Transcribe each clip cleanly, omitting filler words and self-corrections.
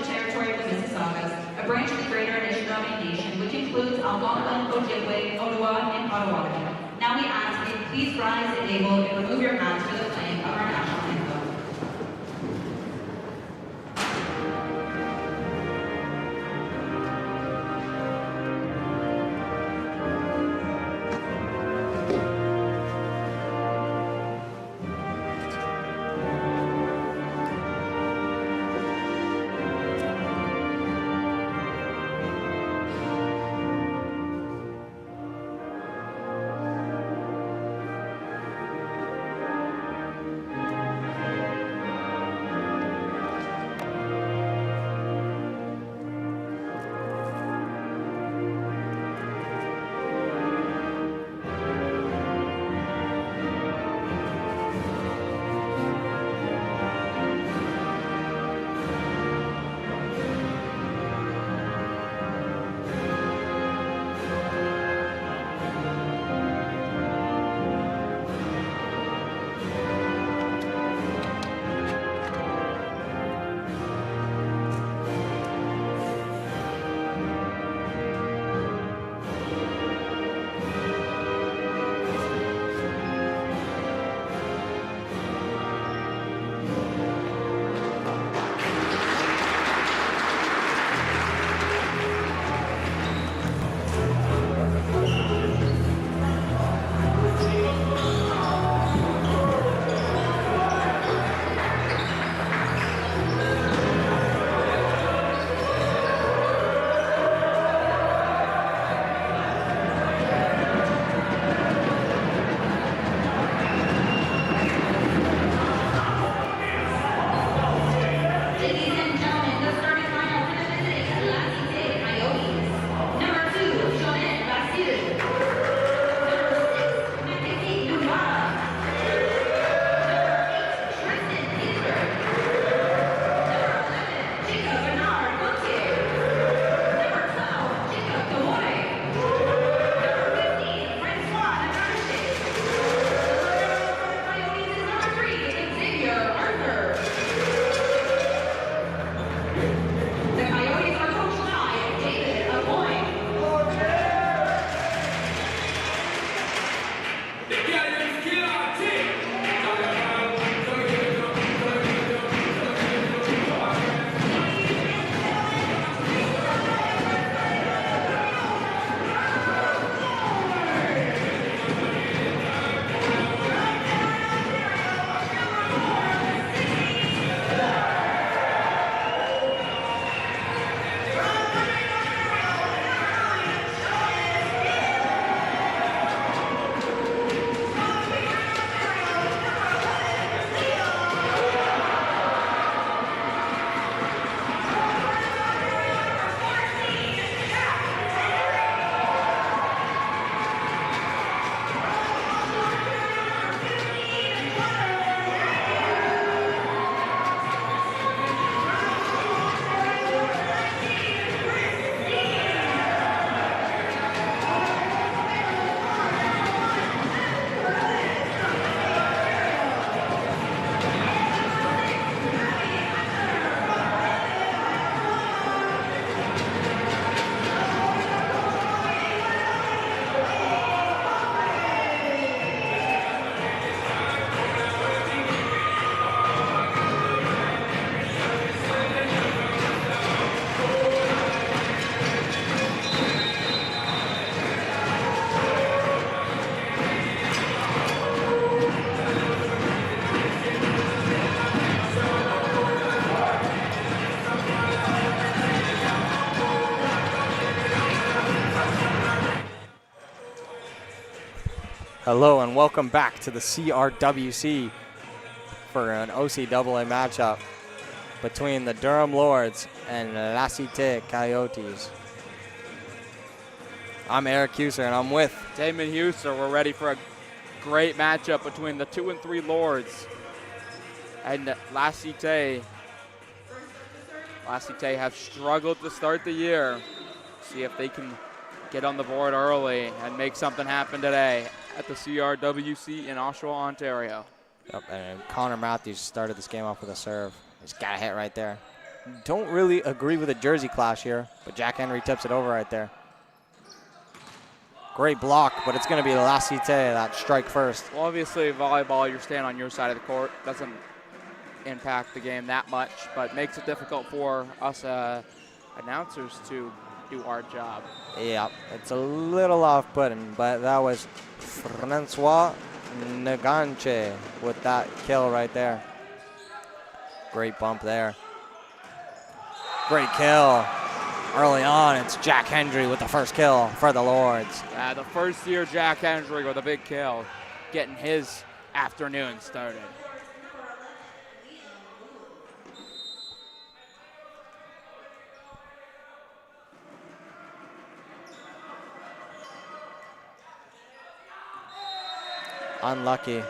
territory of the Mississaugas, a branch of the Greater Anishinaabe Nation, which includes Algonquin, Ojibwe, Ottawa, and Potawatomi. Now we ask that you please rise and able and remove your hats for the playing of our national anthem. Hello and welcome back to the CRWC for an OCAA matchup between the Durham Lords and Cite Coyotes. I'm Eric Huser and I'm with Damon Huser. We're ready for a great matchup between the 2 and 3 Lords and Cite. Cite have struggled to start the year. See if they can get on the board early and make something happen today at the CRWC in Oshawa, Ontario. Yep, and Connor Matthews started this game off with a serve. He's got a hit right there. don't really agree with the jersey clash here, but Jack Henry tips it over right there. Great block, but it's going to be La Cite that strike first. Well, obviously, volleyball, you're staying on your side of the court. Doesn't impact the game that much, but makes it difficult for us announcers to do our job. Yeah, it's a little off-putting, but that was Francois Naganche with that kill right there. Great bump there. Great kill. Early on, it's Jack Hendry with the first kill for the Lords. The first year Jack Hendry with a big kill, getting his afternoon started. Unlucky.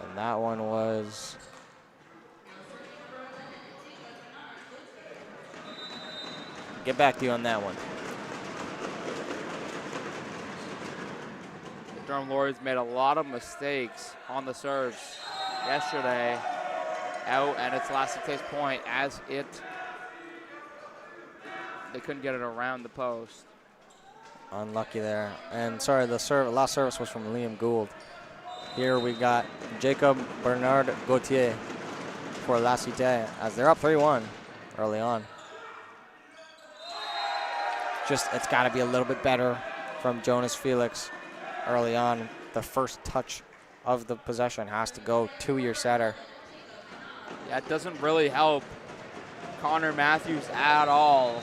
And that one was... Get back to you on that one. The Durham Lords made a lot of mistakes on the serves yesterday. Out, and it's La Cite's point as they couldn't get it around the post. Unlucky there. And sorry, the last service was from Liam Gould. Here we got Jacob Bernard Gauthier for La Cite as they're up 3-1 early on. Just, it's got to be a little bit better from Jonas Felix early on. The first touch of the possession has to go to your setter. Yeah, it doesn't really help Connor Matthews at all.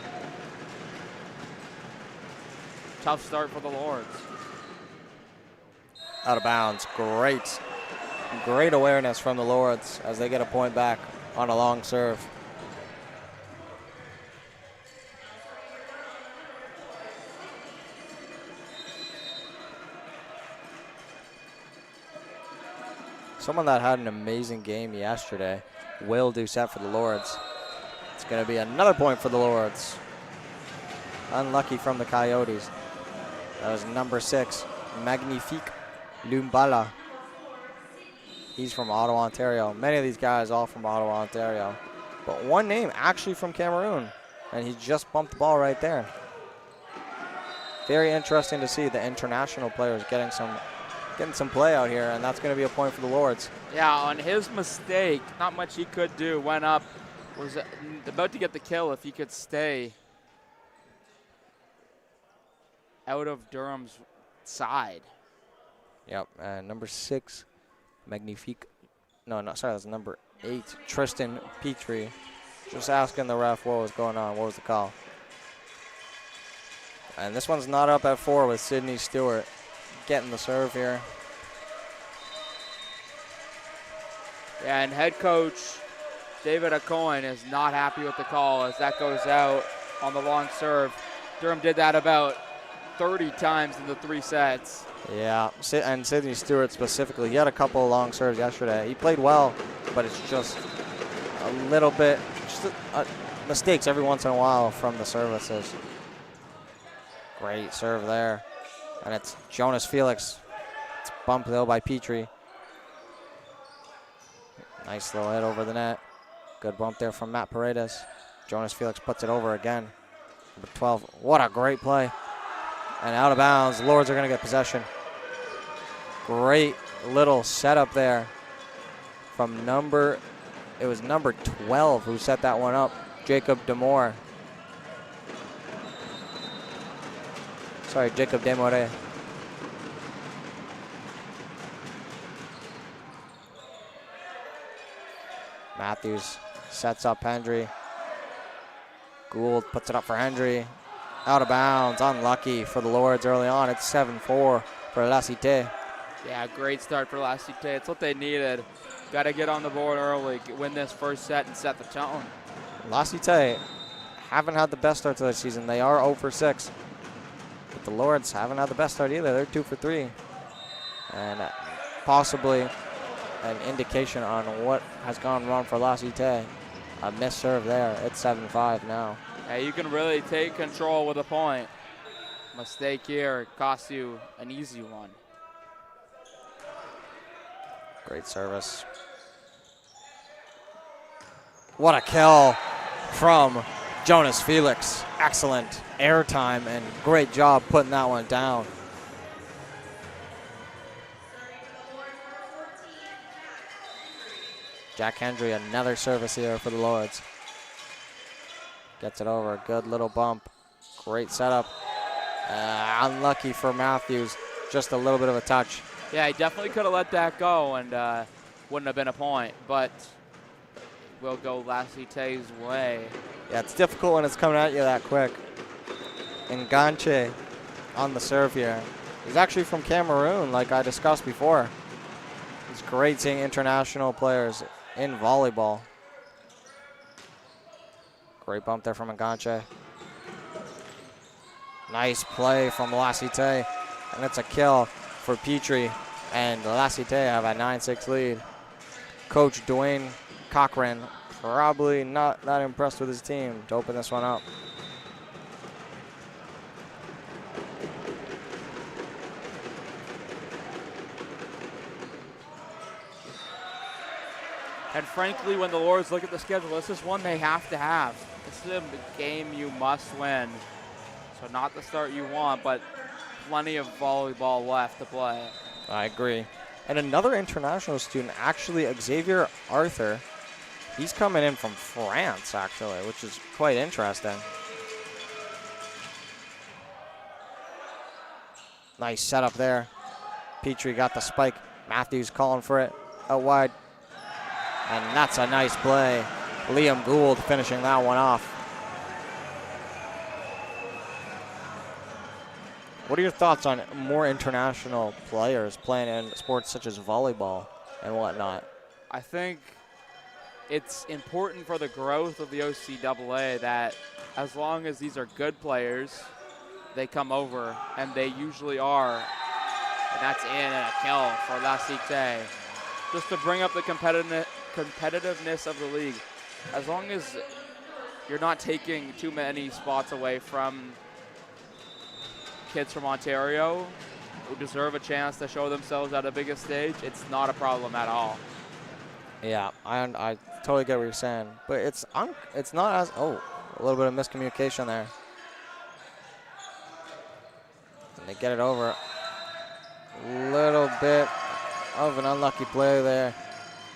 Tough start for the Lords. Out of bounds. Great awareness from the Lords as they get a point back on a long serve. Someone that had an amazing game yesterday, Will Doucette for the Lords. It's going to be another point for the Lords. Unlucky from the Coyotes. That was number 6, Magnifique Lumbala. He's from Ottawa, Ontario. Many of these guys all from Ottawa, Ontario. But one name actually from Cameroon, and he just bumped the ball right there. Very interesting to see the international players getting some play out here, and that's going to be a point for the Lords. Yeah, on his mistake, not much he could do. Went up, was about to get the kill if he could stay out of Durham's side. Yep, and number 6, Magnifique. That's number 8, Tristan Petrie. Just asking the ref what was going on, what was the call. And this one's not up at 4 with Sydney Stewart getting the serve here. Yeah, and head coach David Acoin is not happy with the call as that goes out on the long serve. Durham did that about 30 times in the 3 sets. Yeah, and Sydney Stewart specifically, he had a couple of long serves yesterday. He played well, but it's just a little bit, mistakes every once in a while from the services. Great serve there. And it's Jonas Felix. It's bumped though by Petrie. Nice little hit over the net. Good bump there from Matt Paredes. Jonas Felix puts it over again. Number 12. What a great play. And out of bounds. The Lords are going to get possession. Great little setup there from number 12 who set that one up. Jacob Demore. Jacob Demore. Matthews sets up Hendry. Gould puts it up for Hendry. Out of bounds, unlucky for the Lords early on. It's 7-4 for La Cite. Yeah, great start for La Cite. It's what they needed. Got to get on the board early, win this first set and set the tone. La Cite haven't had the best start to the season. They are 0 for 6. But the Lords haven't had the best start either. They're 2 for 3. And possibly an indication on what has gone wrong for La Cite. A missed serve there. It's 7-5 now. Yeah, you can really take control with a point. Mistake here costs you an easy one. Great service. What a kill from Jonas Felix. Excellent airtime and great job putting that one down. Jack Hendry, another service here for the Lords. Gets it over, good little bump. Great setup. Unlucky for Matthews, just a little bit of a touch. Yeah, he definitely could have let that go and wouldn't have been a point, but will go Cite's way. Yeah, it's difficult when it's coming at you that quick. Nganche on the serve here. He's actually from Cameroon, like I discussed before. It's great seeing international players in volleyball. Great bump there from Nganche. Nice play from Cite, and it's a kill for Petrie, and Cite have a 9-6 lead. Coach Dwayne Cochran probably not that impressed with his team to open this one up. And frankly, when the Lords look at the schedule, this is one they have to have. This is a game you must win. So not the start you want, but plenty of volleyball left to play. I agree. And another international student, actually Xavier Arthur. He's coming in from France, actually, which is quite interesting. Nice setup there. Petrie got the spike. Matthews calling for it out wide. And that's a nice play. Liam Gould finishing that one off. What are your thoughts on more international players playing in sports such as volleyball and whatnot? I think it's important for the growth of the OCAA that as long as these are good players, they come over, and they usually are. And that's in and a kill for Cite. Just to bring up the competitiveness of the league. As long as you're not taking too many spots away from kids from Ontario who deserve a chance to show themselves at a bigger stage, it's not a problem at all. Yeah, I totally get what you're saying, but it's not as, a little bit of miscommunication there. And they get it over. Little bit of an unlucky play there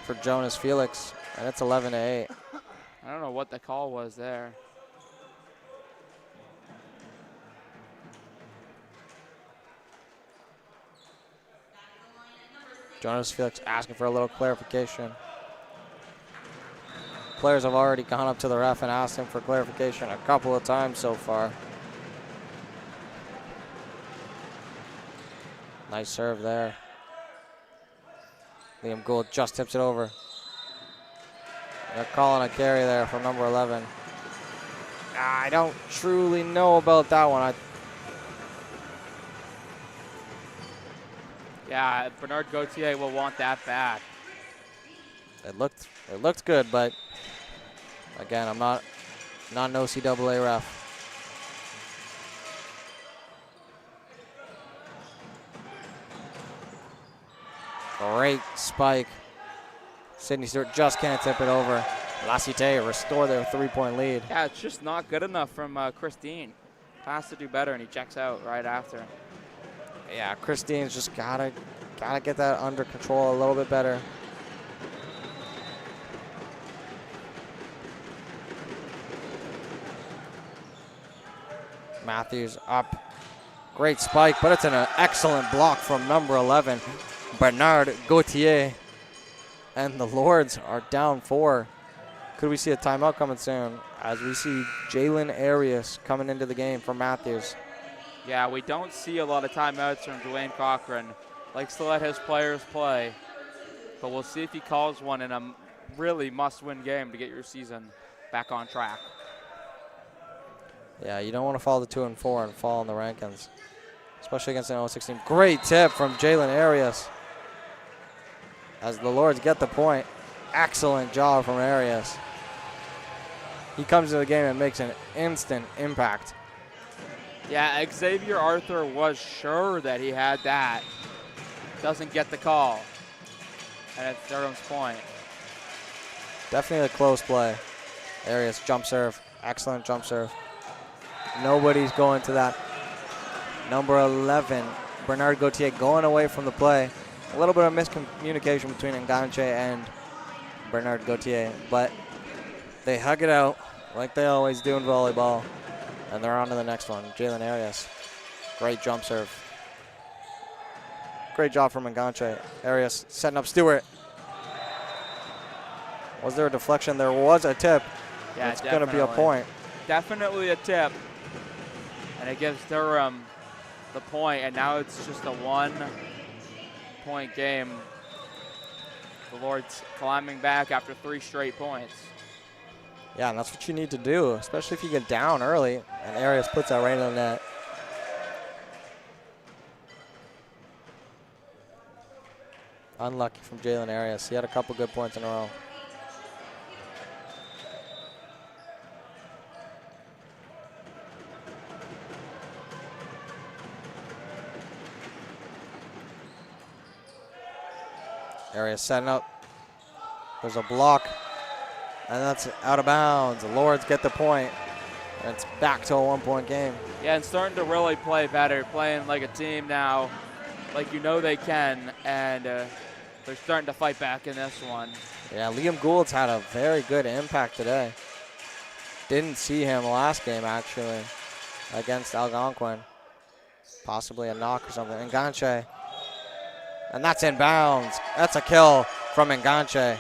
for Jonas Felix, and it's 11-8. I don't know what the call was there. Jonas Felix asking for a little clarification. Players have already gone up to the ref and asked him for clarification a couple of times so far. Nice serve there. Liam Gould just tips it over. They're calling a carry there from number 11. I don't truly know about that one. Yeah, Bernard Gauthier will want that back. It looked good, but again, I'm not an OCAA ref. Great spike. Sydney Stewart just can't tip it over. Cite restore their 3-point lead. Yeah, it's just not good enough from Christine. Has to do better, and he checks out right after. Yeah, Christine's just gotta get that under control a little bit better. Matthews up. Great spike, but it's an excellent block from number 11, Bernard Gauthier. And the Lords are down 4. Could we see a timeout coming soon as we see Jalen Arias coming into the game for Matthews? Yeah, we don't see a lot of timeouts from Dwayne Cochran. Likes to let his players play. But we'll see if he calls one in a really must-win game to get your season back on track. Yeah, you don't want to fall to 2 and 4 and fall in the rankings, especially against an 0-6 team. Great tip from Jalen Arias as the Lords get the point. Excellent job from Arias. He comes into the game and makes an instant impact. Yeah, Xavier Arthur was sure that he had that. Doesn't get the call. And it's Durham's point. Definitely a close play. Arias jump serve. Excellent jump serve. Nobody's going to that. Number 11, Bernard Gauthier going away from the play. A little bit of miscommunication between Enganche and Bernard Gauthier, but they hug it out like they always do in volleyball, and they're on to the next one. Jalen Arias, great jump serve. Great job from Enganche. Arias setting up Stewart. Was there a deflection? There was a tip. Yeah, it's going to be a point. Definitely a tip. And it gives Durham the point, and now it's just a 1-point game. The Lords climbing back after 3 straight points. Yeah, and that's what you need to do, especially if you get down early, and Arias puts that right in the net. Unlucky from Jalen Arias. He had a couple good points in a row. Arias setting up. There's a block, and that's out of bounds. The Lords get the point, and it's back to a 1-point game. Yeah, and starting to really play better, playing like a team now, like you know they can, and they're starting to fight back in this one. Yeah, Liam Gould's had a very good impact today. Didn't see him last game, actually, against Algonquin. Possibly a knock or something. Enganche. And that's in bounds. That's a kill from Enganche.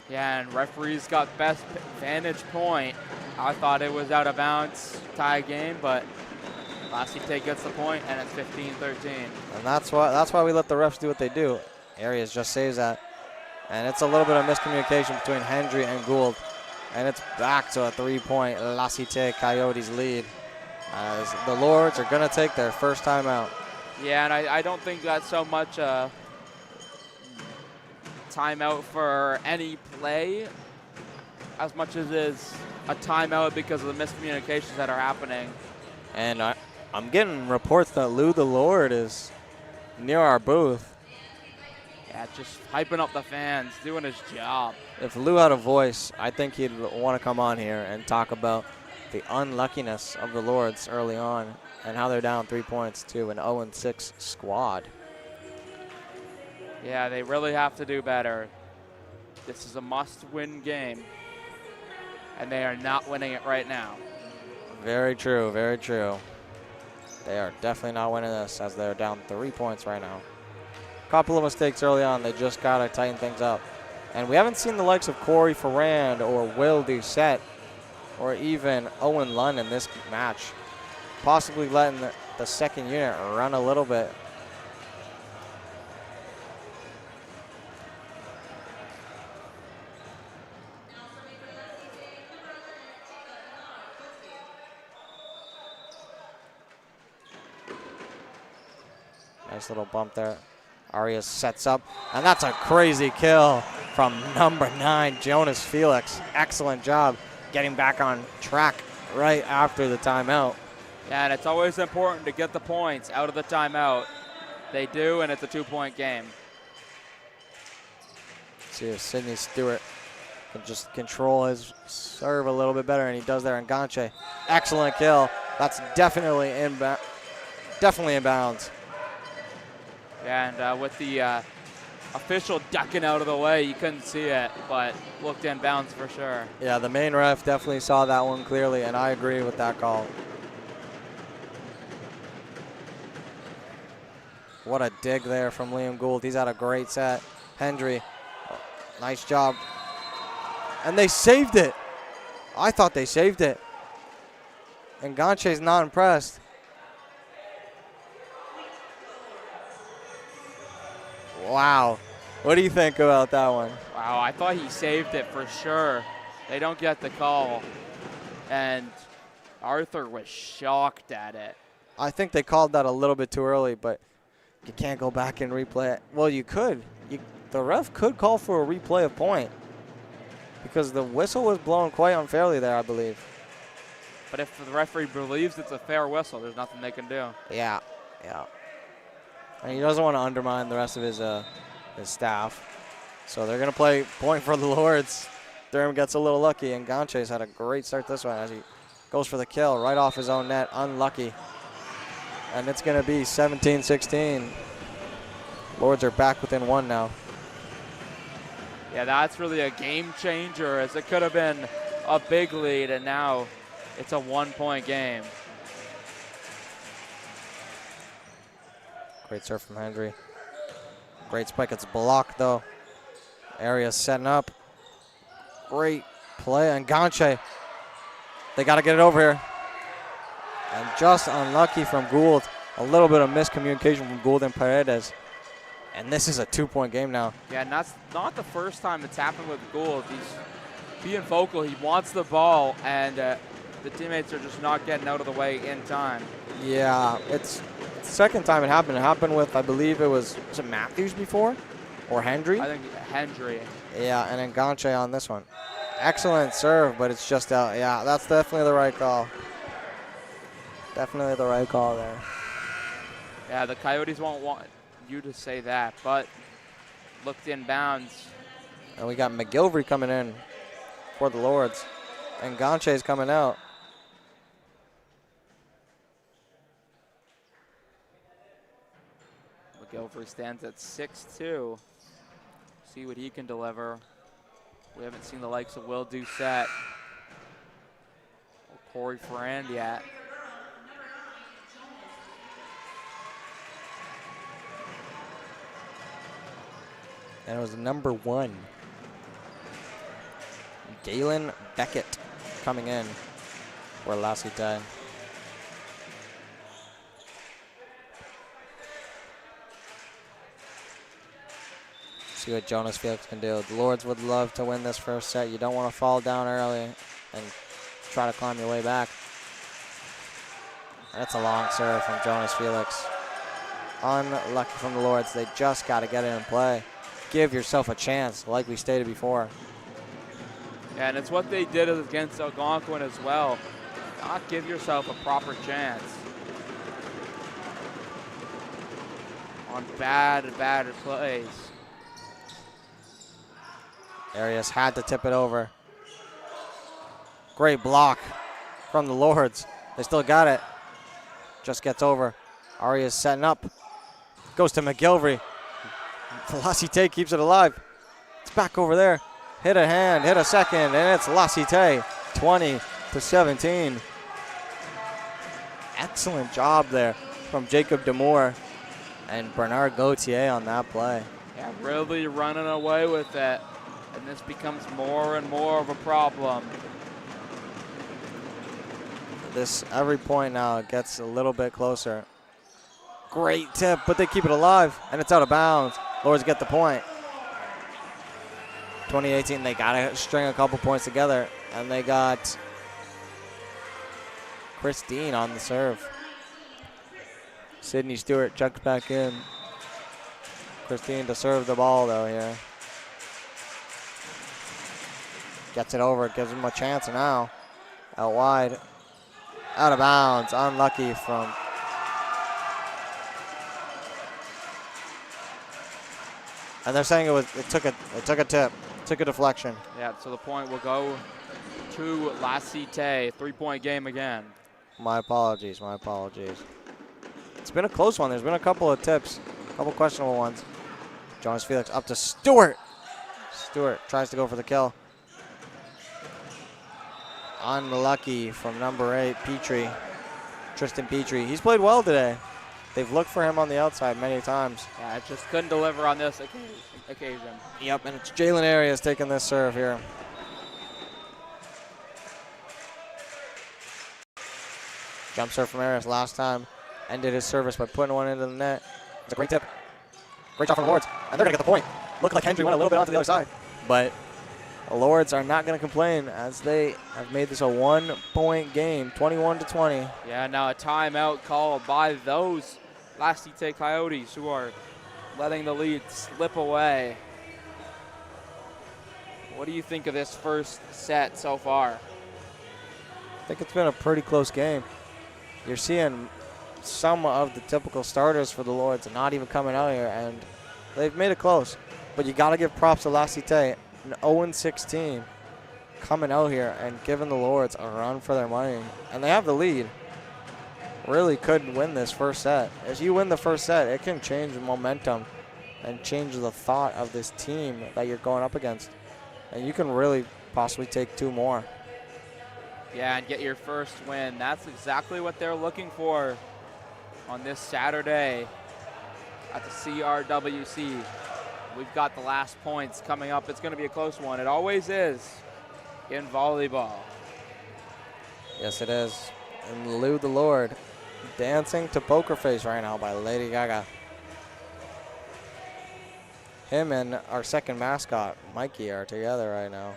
Yeah, and referees got best vantage point. I thought it was out of bounds, tie game, but Cite gets the point, and it's 15-13. And that's why we let the refs do what they do. Arias just saves that. And it's a little bit of miscommunication between Hendry and Gould. And it's back to a 3-point La Cite Coyotes lead, as the Lords are going to take their first timeout. Yeah, and I don't think that's so much a timeout for any play as much as it is a timeout because of the miscommunications that are happening. And I'm getting reports that Lou the Lord is near our booth. Yeah, just hyping up the fans, doing his job. If Lou had a voice, I think he'd want to come on here and talk about the unluckiness of the Lords early on and how they're down 3 points to an 0-6 squad. Yeah, they really have to do better. This is a must-win game, and they are not winning it right now. Very true, very true. They are definitely not winning this, as they're down 3 points right now. Couple of mistakes early on. They just got to tighten things up. And we haven't seen the likes of Corey Ferrand or Will Doucette or even Owen Lund in this match. Possibly letting the second unit run a little bit. Nice little bump there. Arias sets up, and that's a crazy kill from number 9, Jonas Felix. Excellent job getting back on track right after the timeout. Yeah, and it's always important to get the points out of the timeout. They do, and it's a 2-point game. See if Sidney Stewart can just control his serve a little bit better, and he does there. Enganche, excellent kill. That's definitely in bounds. And with the official ducking out of the way, you couldn't see it, but looked in bounds for sure. Yeah, the main ref definitely saw that one clearly, and I agree with that call. What a dig there from Liam Gould. He's had a great set. Hendry, nice job. And they saved it. I thought they saved it. And Ganche's not impressed. Wow. What do you think about that one? Wow, I thought he saved it for sure. They don't get the call. And Arthur was shocked at it. I think they called that a little bit too early, but you can't go back and replay it. Well, you could. The ref could call for a replay of point because the whistle was blown quite unfairly there, I believe. But if the referee believes it's a fair whistle, there's nothing they can do. Yeah, yeah. And he doesn't want to undermine the rest of his staff. So they're going to play point for the Lords. Durham gets a little lucky, and Ganche's had a great start this one as he goes for the kill right off his own net. Unlucky. And it's going to be 17-16. Lords are back within one now. Yeah, that's really a game changer, as it could have been a big lead, and now it's a 1-point game. Great serve from Hendry. Great spike. It's blocked, though. Arias setting up. Great play. And Ganche. They got to get it over here. And just unlucky from Gould. A little bit of miscommunication from Gould and Paredes. And this is a 2-point game now. Yeah, and that's not the first time it's happened with Gould. He's being vocal. He wants the ball, and the teammates are just not getting out of the way in time. Yeah, it's the second time it happened. It happened with, I believe was it Matthews before? Or Hendry? I think Hendry. Yeah, and then Ganche on this one. Excellent serve, but it's just out. Yeah, that's definitely the right call. Definitely the right call there. Yeah, the Coyotes won't want you to say that, but looked inbounds. And we got McGilvery coming in for the Lords. And Ganche's coming out. McGilvery stands at 6'2". See what he can deliver. We haven't seen the likes of Will Doucette or Corey Ferrand yet. And it was number 1. Galen Beckett coming in for La Cite. See what Jonas Felix can do. The Lords would love to win this first set. You don't want to fall down early and try to climb your way back. That's a long serve from Jonas Felix. Unlucky from the Lords. They just got to get it in play. Give yourself a chance, like we stated before. Yeah, and it's what they did against Algonquin as well. Not give yourself a proper chance. On bad plays. Arias had to tip it over. Great block from the Lords. They still got it. Just gets over. Arias setting up. Goes to McGilvery. La Cite keeps it alive. It's back over there. Hit a hand, hit a second, and it's La Cite 20-17. Excellent job there from Jacob Demore and Bernard Gauthier on that play. Yeah, really running away with it. And this becomes more and more of a problem. This every point now gets a little bit closer. Great tip, but they keep it alive, and it's out of bounds. Lords get the point. 2018, they got to string a couple points together, and they got Christine on the serve. Sydney Stewart checks back in. Christine to serve the ball, though, here. Gets it over, gives him a chance now. Out wide. Out of bounds, unlucky from... And they're saying it took a tip, took a deflection. Yeah, so the point will go to La Cite. 3-point game again. My apologies, my apologies. It's been a close one. There's been a couple of tips, a couple questionable ones. Jonas Felix up to Stewart. Stewart tries to go for the kill. Unlucky from number 8, Petrie. Tristan Petrie. He's played well today. They've looked for him on the outside many times. Yeah, just couldn't deliver on this occasion. Yep, and it's Jalen Arias taking this serve here. Jump serve from Arias last time. Ended his service by putting one into the net. It's a great tip. Great job from the Lords. And they're going to get the point. Looked like Hendry went a little bit onto the other side. But the Lords are not going to complain as they have made this a 1-point game, 21-20. Yeah, now a timeout called by those La Cite Coyotes who are letting the lead slip away. What do you think of this first set so far? I think it's been a pretty close game. You're seeing some of the typical starters for the Lords not even coming out here, and they've made it close. But you got to give props to La Cite, an 0-16, coming out here and giving the Lords a run for their money. And they have the lead. Really could win this first set. As you win the first set, it can change the momentum and change the thought of this team that you're going up against. And you can really possibly take 2 more. Yeah, and get your first win. That's exactly what they're looking for on this Saturday at the CRWC. We've got the last points coming up. It's going to be a close one. It always is in volleyball. Yes, it is. And Lou the Lord dancing to Poker Face right now by Lady Gaga. Him and our second mascot, Mikey, are together right now.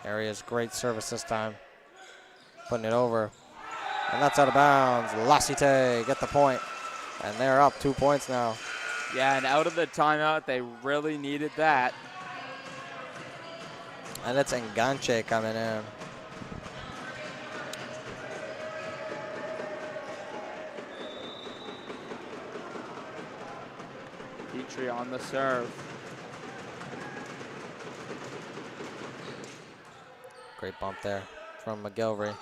Aria's great service this time. Putting it over. And that's out of bounds. La Cite get the point. And they're up 2 points now. Yeah, and out of the timeout, they really needed that. And it's Enganche coming in. Petrie on the serve. Great bump there from McGilvery.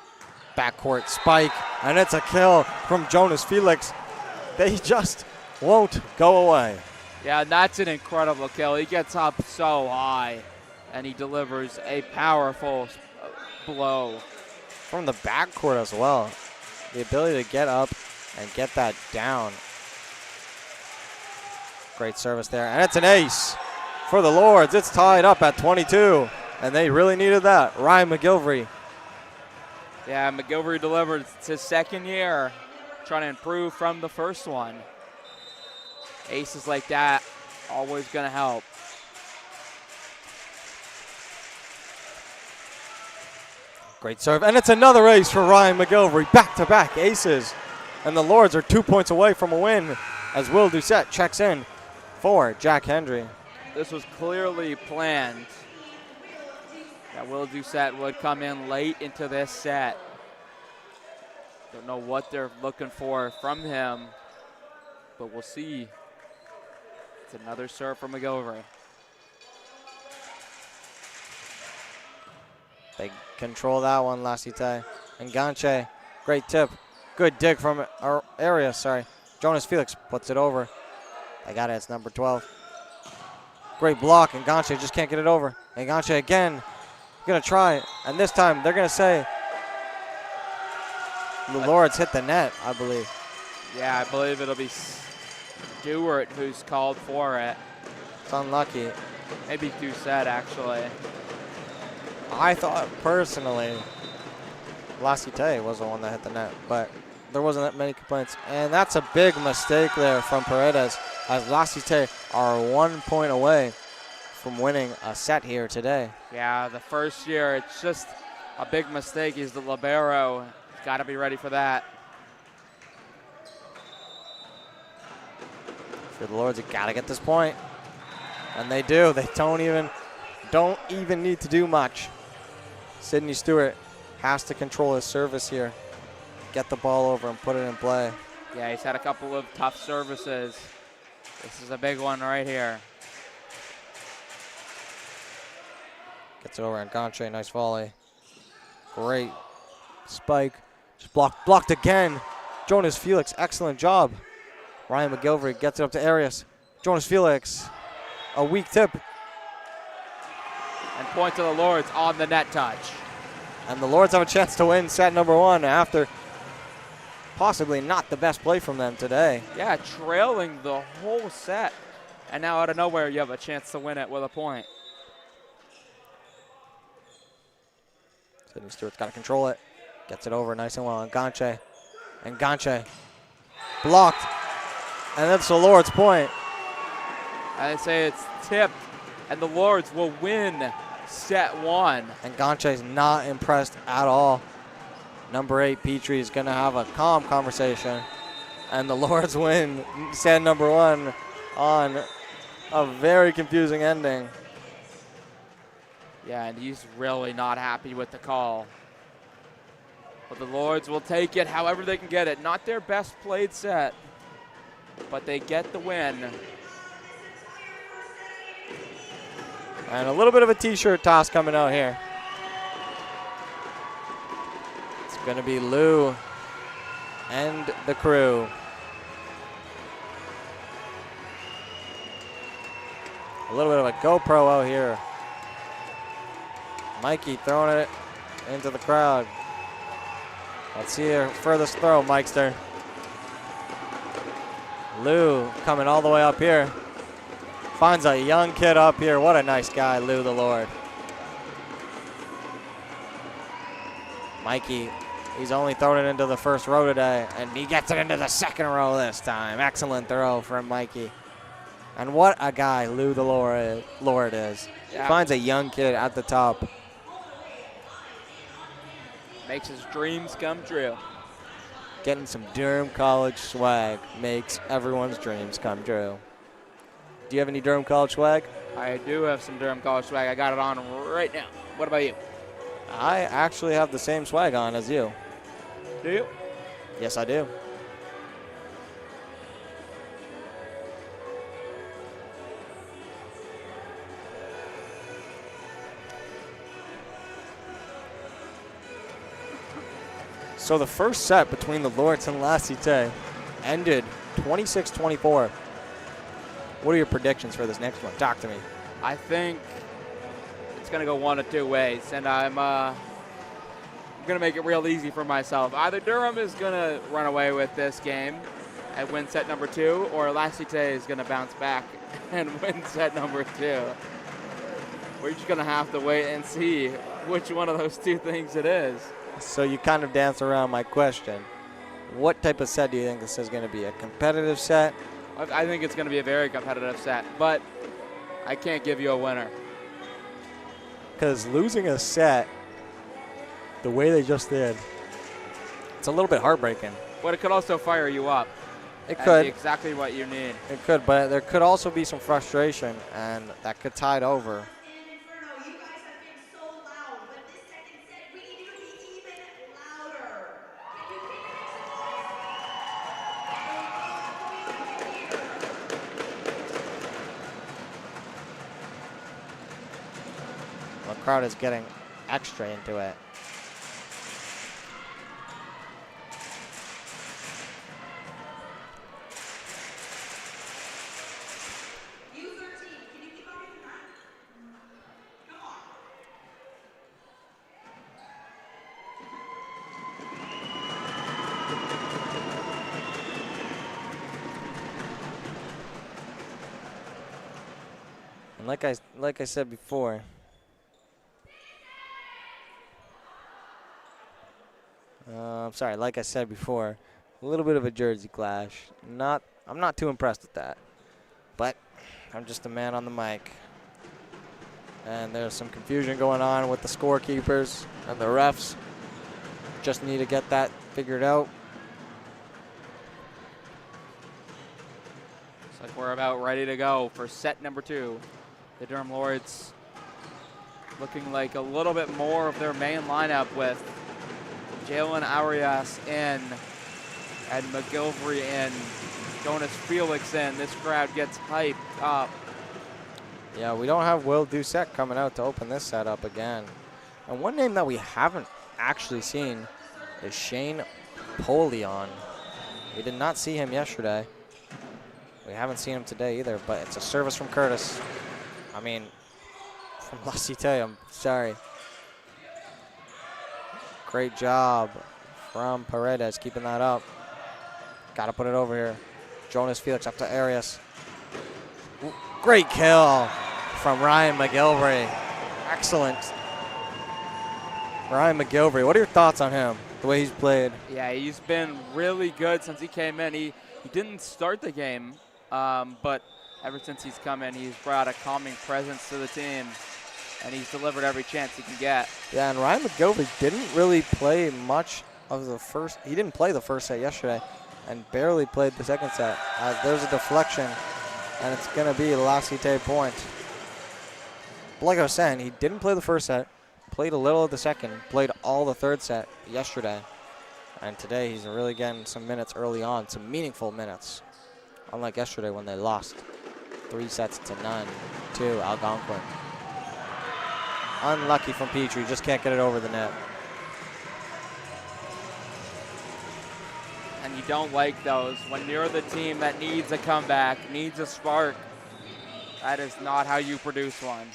Backcourt spike, and it's a kill from Jonas Felix. They just won't go away. Yeah, that's an incredible kill. He gets up so high, and he delivers a powerful blow. From the backcourt as well. The ability to get up and get that down. Great service there, and it's an ace for the Lords. It's tied up at 22, and they really needed that. Ryan McGilvery. Yeah, McGilvery delivered. It's his second year, trying to improve from the first one. Aces like that, always going to help. Great serve, and it's another ace for Ryan McGilvery. Back-to-back aces, and the Lords are 2 points away from a win as Will Doucette checks in for Jack Hendry. This was clearly planned that Will Doucette would come in late into this set. Don't know what they're looking for from him, but we'll see. It's another serve from McGilvery. They control that one, La Cite. And Ganche, great tip. Good dig from our area, sorry. Jonas Felix puts it over. They got it, it's number 12. Great block, and Ganche just can't get it over. And Ganche again, gonna try, and this time they're gonna say the Lords hit the net, I believe. Yeah, I believe it'll be Stewart who's called for it. It's unlucky. Maybe Doucette, actually. I thought personally La Cite was the one that hit the net, but there wasn't that many complaints. And that's a big mistake there from Paredes, as La Cite are 1 point away from winning a set here today. Yeah, the first year, it's just a big mistake. He's the libero. He's got to be ready for that. For the Lords, you got to get this point. And they do. They don't even need to do much. Sydney Stewart has to control his service here. Get the ball over and put it in play. Yeah, he's had a couple of tough services. This is a big one right here. Gets it over and Ganche, nice volley. Great spike. Just blocked again. Jonas Felix, excellent job. Ryan McGilvery gets it up to Arias. Jonas Felix, a weak tip. And point to the Lords on the net touch. And the Lords have a chance to win set number 1 after possibly not the best play from them today. Yeah, trailing the whole set. And now out of nowhere, you have a chance to win it with a point. Sydney Stewart's got to control it. Gets it over nice and well. And Ganche. And Ganche blocked. And that's the Lord's point. I say it's tipped, and the Lords will win set 1. And Ganche's not impressed at all. Number 8, Petrie, is going to have a calm conversation. And the Lords win set number 1 on a very confusing ending. Yeah, and he's really not happy with the call. But the Lords will take it however they can get it. Not their best played set, but they get the win. And a little bit of a t-shirt toss coming out here. It's going to be Lou and the crew. A little bit of a GoPro out here. Mikey throwing it into the crowd. Let's see your furthest throw, Mikester. Lou coming all the way up here. Finds a young kid up here. What a nice guy, Lou the Lord. Mikey, he's only thrown it into the first row today, and he gets it into the second row this time. Excellent throw from Mikey. And what a guy Lou the Lord is. Yeah. Finds a young kid at the top. Makes his dreams come true. Getting some Durham College swag makes everyone's dreams come true. Do you have any Durham College swag? I do have some Durham College swag. I got it on right now. What about you? I actually have the same swag on as you. Do you? Yes, I do. So the first set between the Lords and La Cite ended 26-24. What are your predictions for this next one? Talk to me. I think it's going to go one of two ways, and I'm going to make it real easy for myself. Either Durham is going to run away with this game and win set number 2, or La Cite is going to bounce back and win set number 2. We're just going to have to wait and see which one of those two things it is. So you kind of dance around my question. What type of set do you think this is going to be? A competitive set? I think it's going to be a very competitive set, but I can't give you a winner. Because losing a set the way they just did, it's a little bit heartbreaking. But it could also fire you up. It That'd could. be exactly what you need. It could, but there could also be some frustration, and that could tide over. The crowd is getting extra into it. And like I said before, like I said before, a little bit of a jersey clash. I'm not too impressed with that, but I'm just a man on the mic. And there's some confusion going on with the scorekeepers and the refs. Just need to get that figured out. Looks like we're about ready to go for set number 2. The Durham Lords looking like a little bit more of their main lineup with Jalen Arias in and McGilvery in, Jonas Felix in. This crowd gets hyped up. Yeah, we don't have Will Doucette coming out to open this set up again. And one name that we haven't actually seen is Shane Polion. We did not see him yesterday. We haven't seen him today either, but it's a service from Curtis. I mean, from La Cite, I'm sorry. Great job from Paredes, keeping that up. Got to put it over here. Jonas Felix up to Arias. Ooh, great kill from Ryan McGilvery. Excellent. Ryan McGilvery, what are your thoughts on him, the way he's played? Yeah, he's been really good since he came in. He didn't start the game, but ever since he's come in, he's brought a calming presence to the team, and he's delivered every chance he can get. Yeah, and Ryan McGilvery didn't really play much of the first. He didn't play the first set yesterday and barely played the second set. There's a deflection And it's going to be La Cite point. But like I was saying, he didn't play the first set, played a little of the second, played all the third set yesterday. And today he's really getting some minutes early on, some meaningful minutes. Unlike yesterday when they lost 3-0 to Algonquin. Unlucky from Petrie, just can't get it over the net. And you don't like those. When you're the team that needs a comeback, needs a spark, that is not how you produce one.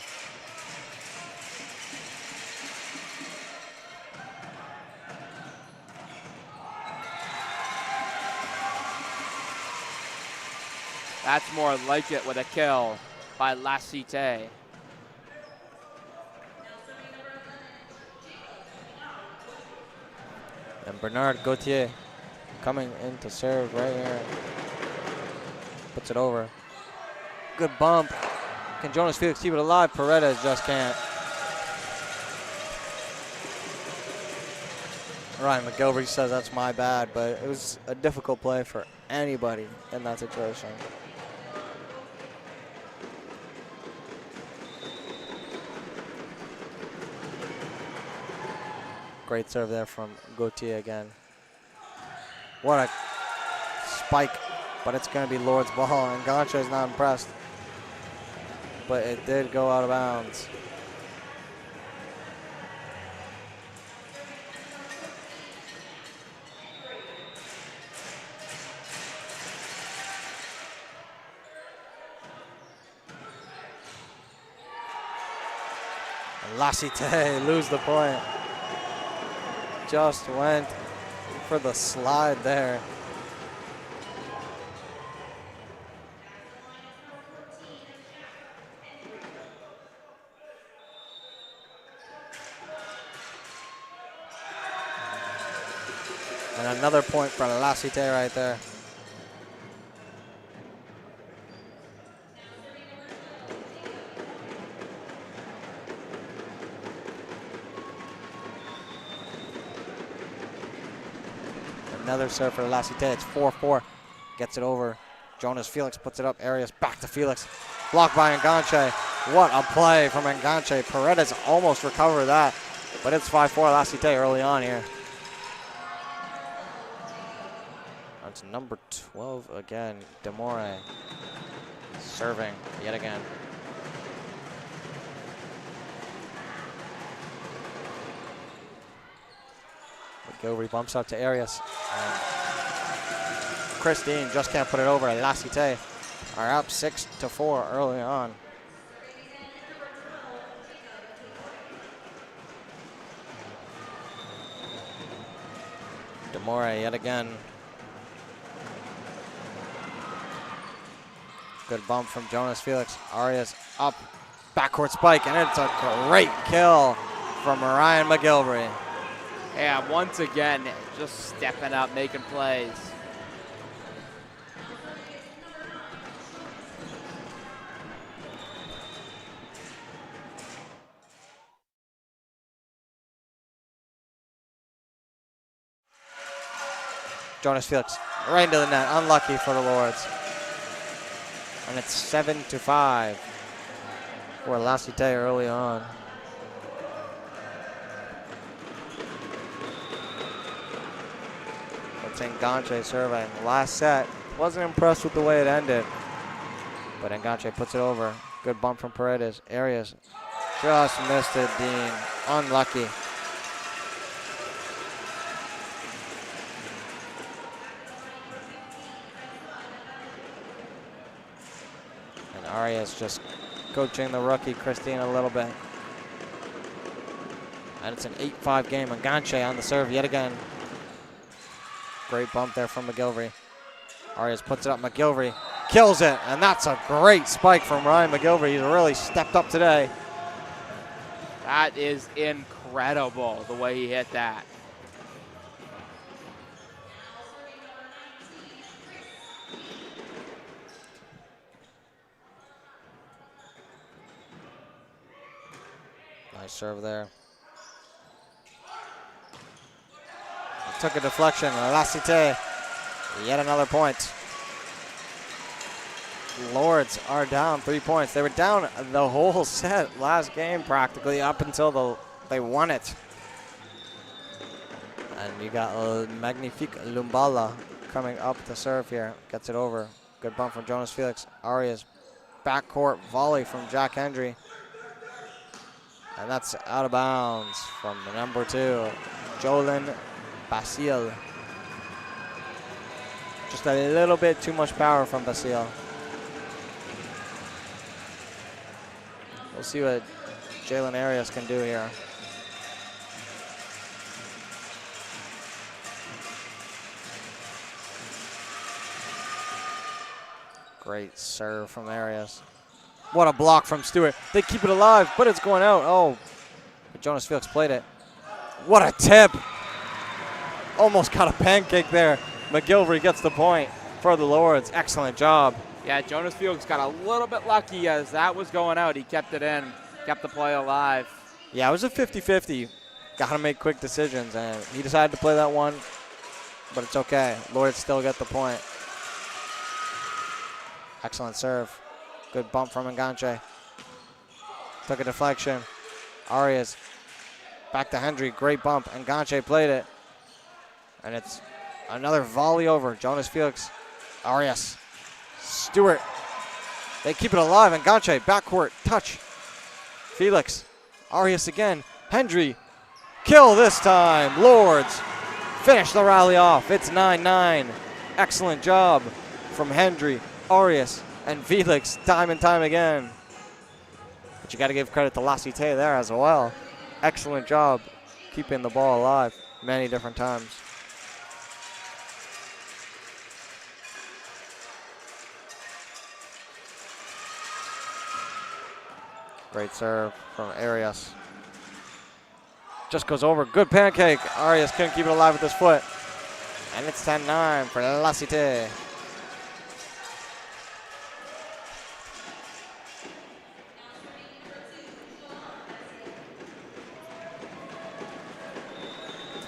That's more like it with a kill by La Cite. And Bernard Gauthier coming in to serve right here. Puts it over. Good bump. Can Jonas Felix keep it alive? Paredes just can't. Ryan McGilvery says that's my bad, but it was a difficult play for anybody in that situation. Great serve there from Gauthier again. What a spike, but it's going to be Lord's ball, and Gancha is not impressed. But it did go out of bounds. And La Cite lose the point. Just went for the slide there. And another point for La Cite right there. Another serve for La Cite. It's 4-4. Gets it over. Jonas Felix puts it up. Arias back to Felix. Blocked by Enganche. What a play from Enganche. Paredes almost recovered that. But it's 5-4 La Cite early on here. That's number 12 again. Demore serving yet again. McGilvery bumps out to Arias. And Christine just can't put it over. La Cite are up 6-4 early on. Demore yet again. Good bump from Jonas Felix. Arias up, backcourt spike, and it's a great kill from Ryan McGilvery. Yeah, once again, just stepping up, making plays. Jonas Felix right into the net, unlucky for the Lords. And it's 7-5 for La Cite early on. It's Enganche serving. Last set, wasn't impressed with the way it ended, but Enganche puts it over. Good bump from Paredes. Arias just missed it, Dean. Unlucky. Arias just coaching the rookie Christine a little bit. And it's an 8-5 game. Enganche on the serve yet again. Great bump there from McGilvery. Arias puts it up. McGilvery kills it. And that's a great spike from Ryan McGilvery. He's really stepped up today. That is incredible, the way he hit that. Nice serve there. Took a deflection. La Cite, yet another point. Lords are down 3 points. They were down the whole set last game practically up until they won it. And you got Magnifique Lumbala coming up to serve here. Gets it over. Good bump from Jonas Felix. Arias backcourt volley from Jack Hendry. And that's out of bounds from the number 2, Jolin Basile. Just a little bit too much power from Basile. We'll see what Jalen Arias can do here. Great serve from Arias. What a block from Stewart. They keep it alive, but it's going out. Oh, but Jonas Felix played it. What a tip. Almost got a pancake there. McGilvery gets the point for the Lords. Excellent job. Yeah, Jonas Felix got a little bit lucky as that was going out. He kept it in, kept the play alive. Yeah, it was a 50-50. Got to make quick decisions, and he decided to play that one, but it's okay. Lords still get the point. Excellent serve. Good bump from Nganche. Took a deflection. Arias back to Hendry. Great bump. Nganche played it. And it's another volley over. Jonas Felix. Arias. Stewart. They keep it alive. Nganche. Backcourt. Touch. Felix. Arias again. Hendry. Kill this time. Lords finish the rally off. It's 9-9. Excellent job from Hendry, Arias, and Felix time and time again. But you got to give credit to La Cite there as well. Excellent job keeping the ball alive many different times. Great serve from Arias. Just goes over. Good pancake. Arias couldn't keep it alive with his foot. And it's 10-9 for La Cite.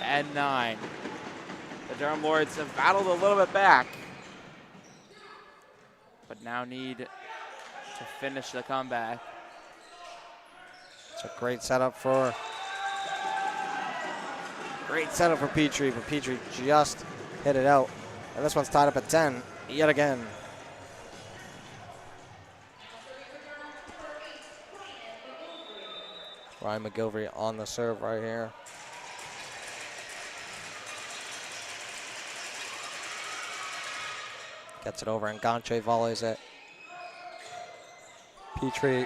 And 9. The Durham Lords have battled a little bit back, but now need to finish the comeback. It's a great setup for Petrie, but Petrie just hit it out. And this one's tied up at 10 yet again. Ryan McGilvery on the serve right here. Gets it over and Nganche volleys it. Petrie,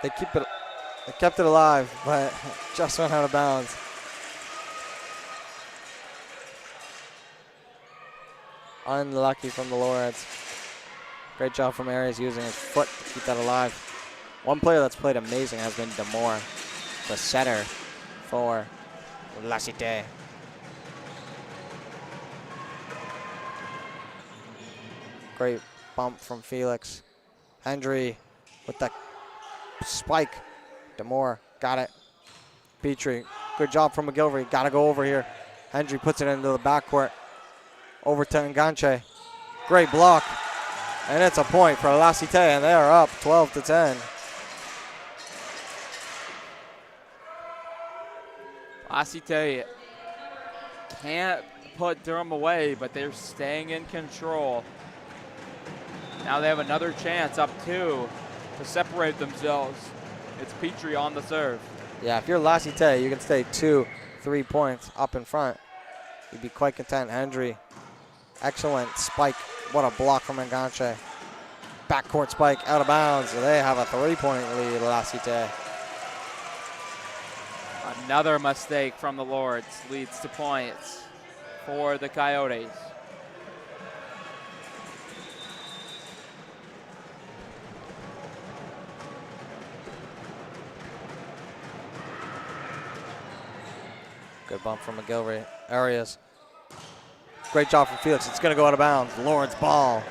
they kept it alive, but just went out of bounds. Unlucky from the Lords. Great job from Arias using his foot to keep that alive. One player that's played amazing has been Demore, the setter for La Cite. Great bump from Felix. Hendry with the spike. Demore got it. Petrie, good job from McGilvery. Got to go over here. Hendry puts it into the backcourt. Over to Nganche. Great block. And it's a point for La Cite, and they are up 12-10. La Cite can't put Durham away, but they're staying in control. Now they have another chance, up 2, to separate themselves. It's Petrie on the serve. Yeah, if you're La Cite, you can stay 2-3 points up in front. You'd be quite content. Hendry, excellent spike. What a block from Nganche. Backcourt spike, out of bounds. So they have a 3-point lead, La Cite. Another mistake from the Lords leads to points for the Coyotes. Good bump from McGilvery. Arias. Great job from Felix. It's going to go out of bounds. Lawrence ball.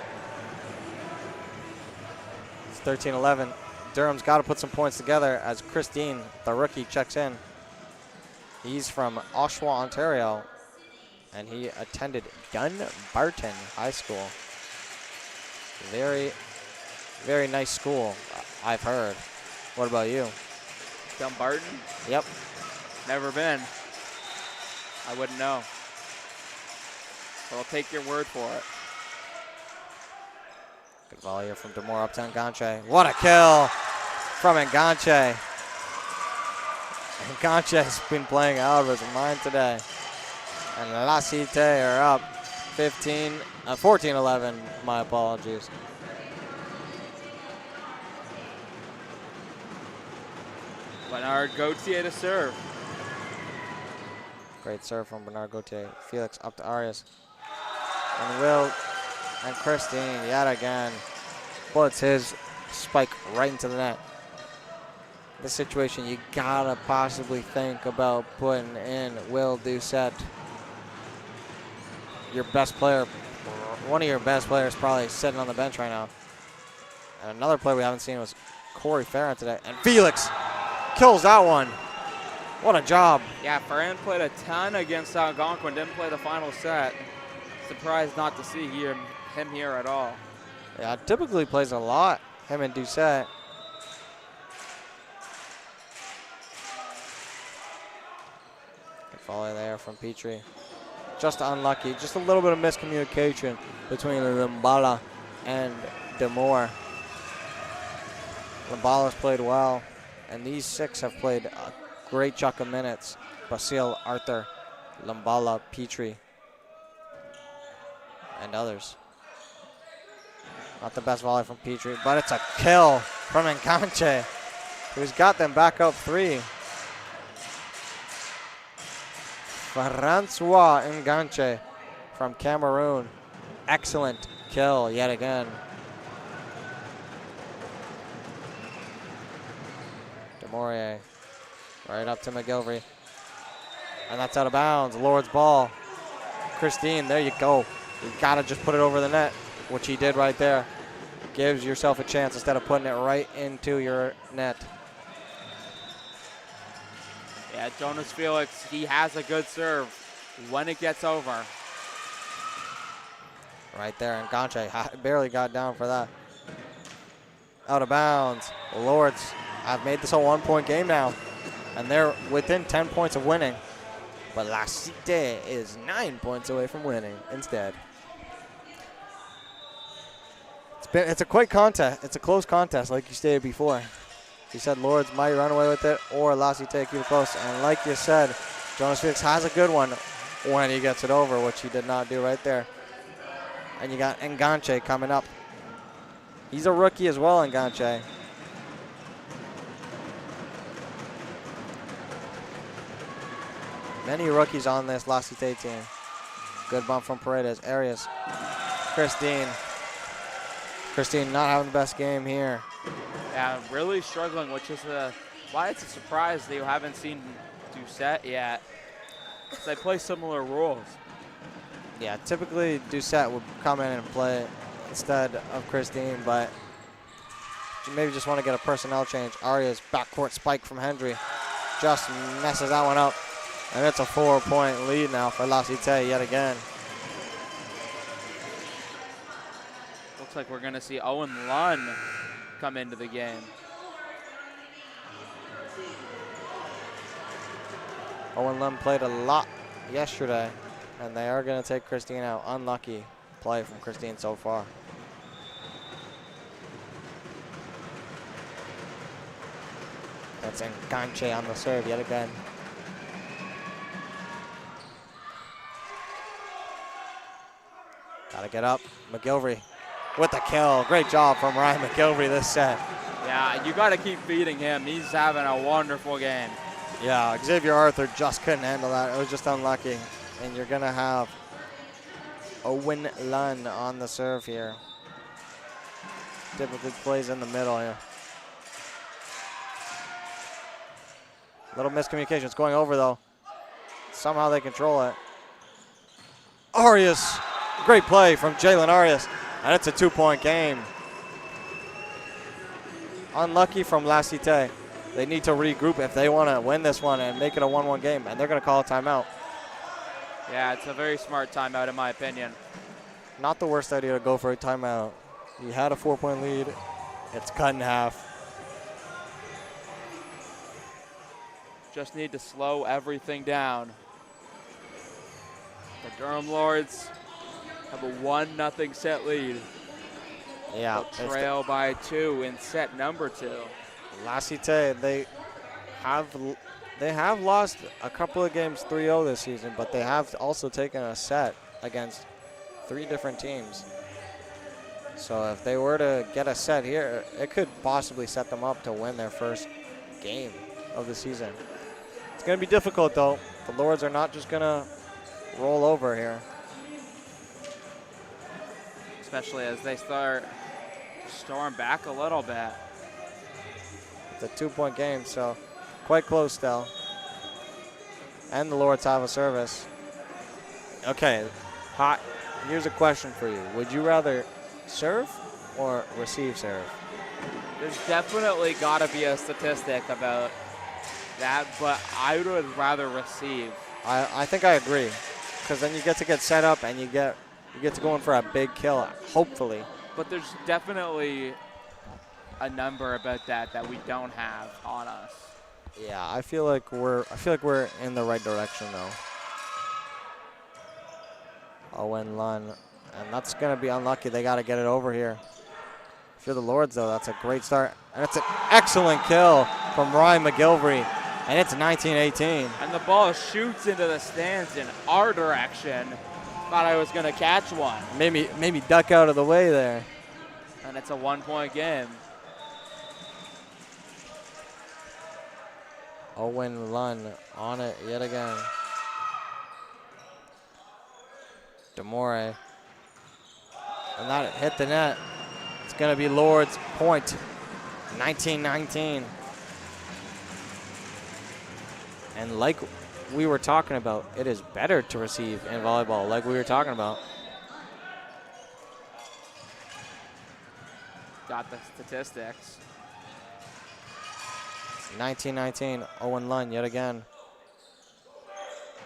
It's 13-11. Durham's got to put some points together as Christine, the rookie, checks in. He's from Oshawa, Ontario, and he attended Dunbarton High School. Very Very nice school, I've heard. What about you? Dumbarton? Yep. Never been. I wouldn't know. So I'll take your word for it. Good volley here from Demore up to Enganche. What a kill from Enganche. Enganche has been playing out of his mind today. And La Cite are up 14-11, my apologies. Bernard Gauthier to serve. Great serve from Bernard Gauthier. Felix up to Arias. And Will and Christine yet again puts his spike right into the net. This situation, you gotta possibly think about putting in Will Doucette. Your best player, one of your best players probably sitting on the bench right now. And another player we haven't seen was Corey Farron today. And Felix kills that one. What a job. Yeah, Farron played a ton against Algonquin, didn't play the final set. Surprised not to see him here at all. Yeah, typically plays a lot, him and Doucette. Good volley there from Petrie. Just unlucky, just a little bit of miscommunication between Limbala and Demore. Limbala's played well, and these 6 have played a great chunk of minutes. Basile, Arthur, Limbala, Petrie, and others. Not the best volley from Petrie, but it's a kill from Enganche, who's got them back up 3. Francois Enganche from Cameroon. Excellent kill yet again. Demore right up to McGilvery. And that's out of bounds. Lord's ball. Christine, there you go. You gotta just put it over the net, which he did right there. Gives yourself a chance instead of putting it right into your net. Yeah, Jonas Felix, he has a good serve when it gets over. Right there, and Enganche barely got down for that. Out of bounds. Lords have made this a 1-point game now, and they're within 10 points of winning. But La Cite is 9 points away from winning instead. It's a quick contest. It's a close contest, like you stated before. You said Lords might run away with it, or La Cite keep it close. And like you said, Jonas Felix has a good one when he gets it over, which he did not do right there. And you got Enganche coming up. He's a rookie as well, Enganche. Many rookies on this La Cite team. Good bump from Paredes. Arias. Christine. Christine not having the best game here. Yeah, really struggling, which is why it's a surprise that you haven't seen Doucette yet. Because they play similar roles. Yeah, typically Doucette would come in and play instead of Christine, but you maybe just want to get a personnel change. Arias backcourt spike from Hendry. Just messes that one up. And it's a 4-point lead now for La Cite yet again. Looks like we're going to see Owen Lunn come into the game. Owen Lunn played a lot yesterday, and they are going to take Christine out. Unlucky play from Christine so far. That's Enganche on the serve yet again. Gotta get up. McGilvery with the kill. Great job from Ryan McGilvery this set. Yeah, you got to keep feeding him. He's having a wonderful game. Yeah, Xavier Arthur just couldn't handle that. It was just unlucky. And you're going to have Owen Lunn on the serve here. Typically plays in the middle here. Little miscommunication. It's going over, though. Somehow they control it. Arias. Great play from Jalen Arias. And it's a 2-point game. Unlucky from La Cite. They need to regroup if they want to win this one and make it a 1-1 game. And they're going to call a timeout. Yeah, it's a very smart timeout in my opinion. Not the worst idea to go for a timeout. You had a 4-point lead It's cut in half. Just need to slow everything down. The Durham Lords have a 1-0 set lead. Yeah. They'll trail by 2 in set number 2. La Cite, they have lost a couple of games 3-0 this season, but they have also taken a set against 3 different teams. So if they were to get a set here, it could possibly set them up to win their first game of the season. It's going to be difficult, though. The Lords are not just going to roll over here. Especially as they start to storm back a little bit. It's a 2-point game, so quite close still. And the Lords have a service. Okay, hot. Here's a question for you. Would you rather serve or receive serve? There's definitely got to be a statistic about that, but I would rather receive. I think I agree, because then you get to get set up and you get to go in for a big kill, hopefully. But there's definitely a number about that we don't have on us. Yeah, I feel like we're in the right direction though. Owen Lunn, and that's gonna be unlucky. They got to get it over here. If you're the Lords though, that's a great start, and it's an excellent kill from Ryan McGilvery, and it's 19-18. And the ball shoots into the stands in our direction. Thought I was gonna catch one. Maybe duck out of the way there. And it's a 1-point game. Owen Lunn on it yet again. Demore. And that hit the net. It's going to be Lord's point. 19-19. And like we were talking about, it is better to receive in volleyball, like we were talking about. Got the statistics. 19-19, Owen Lunn yet again.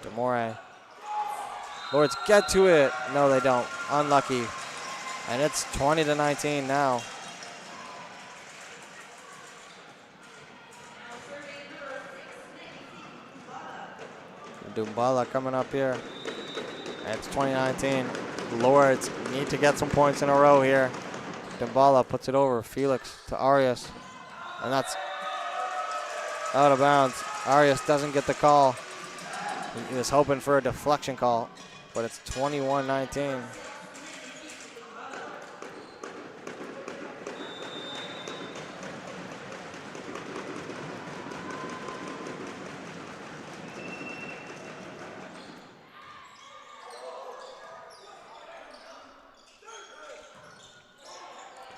Demore. Lords get to it. No, they don't. Unlucky. And it's 20-19 now. Dumbala coming up here. And it's 20-19. Lords need to get some points in a row here. Dumbala puts it over. Felix to Arias. And that's out of bounds. Arias doesn't get the call. He was hoping for a deflection call, but it's 21-19.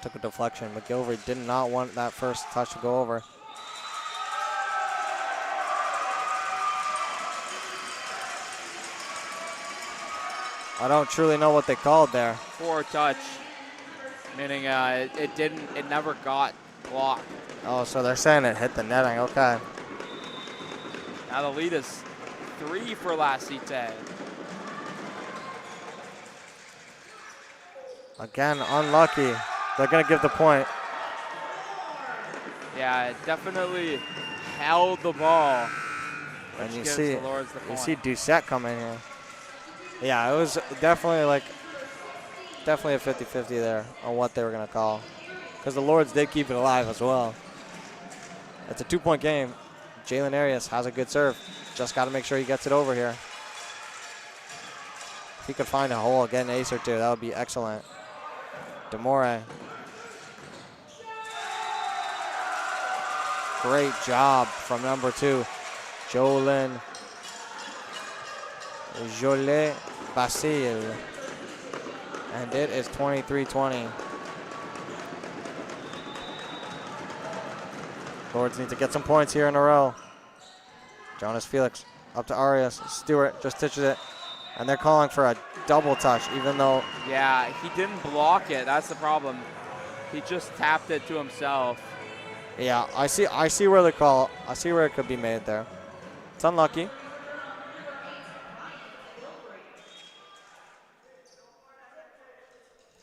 Took a deflection. McGilvery did not want that first touch to go over. I don't truly know what they called there. Poor touch, meaning it never got blocked. Oh, so they're saying it hit the netting. Okay. Now the lead is 3 for La Cite. Again, unlucky. They're going to give the point. Yeah, it definitely held the ball. And you gives see, the Lords the point. Doucette coming here. Yeah, it was definitely a 50-50 there on what they were going to call, because the Lords did keep it alive as well. It's a 2-point game. Jalen Arias has a good serve. Just got to make sure he gets it over here. If he could find a hole, get an ace or two, that would be excellent. Demore. Great job from number 2, Jolet Basile. And it is 23-20. Lords need to get some points here in a row. Jonas Felix up to Arias. Stewart just touches it. And they're calling for a double touch, even though... Yeah, he didn't block it. That's the problem. He just tapped it to himself. Yeah, I see where the call, I see where it could be made there. It's unlucky.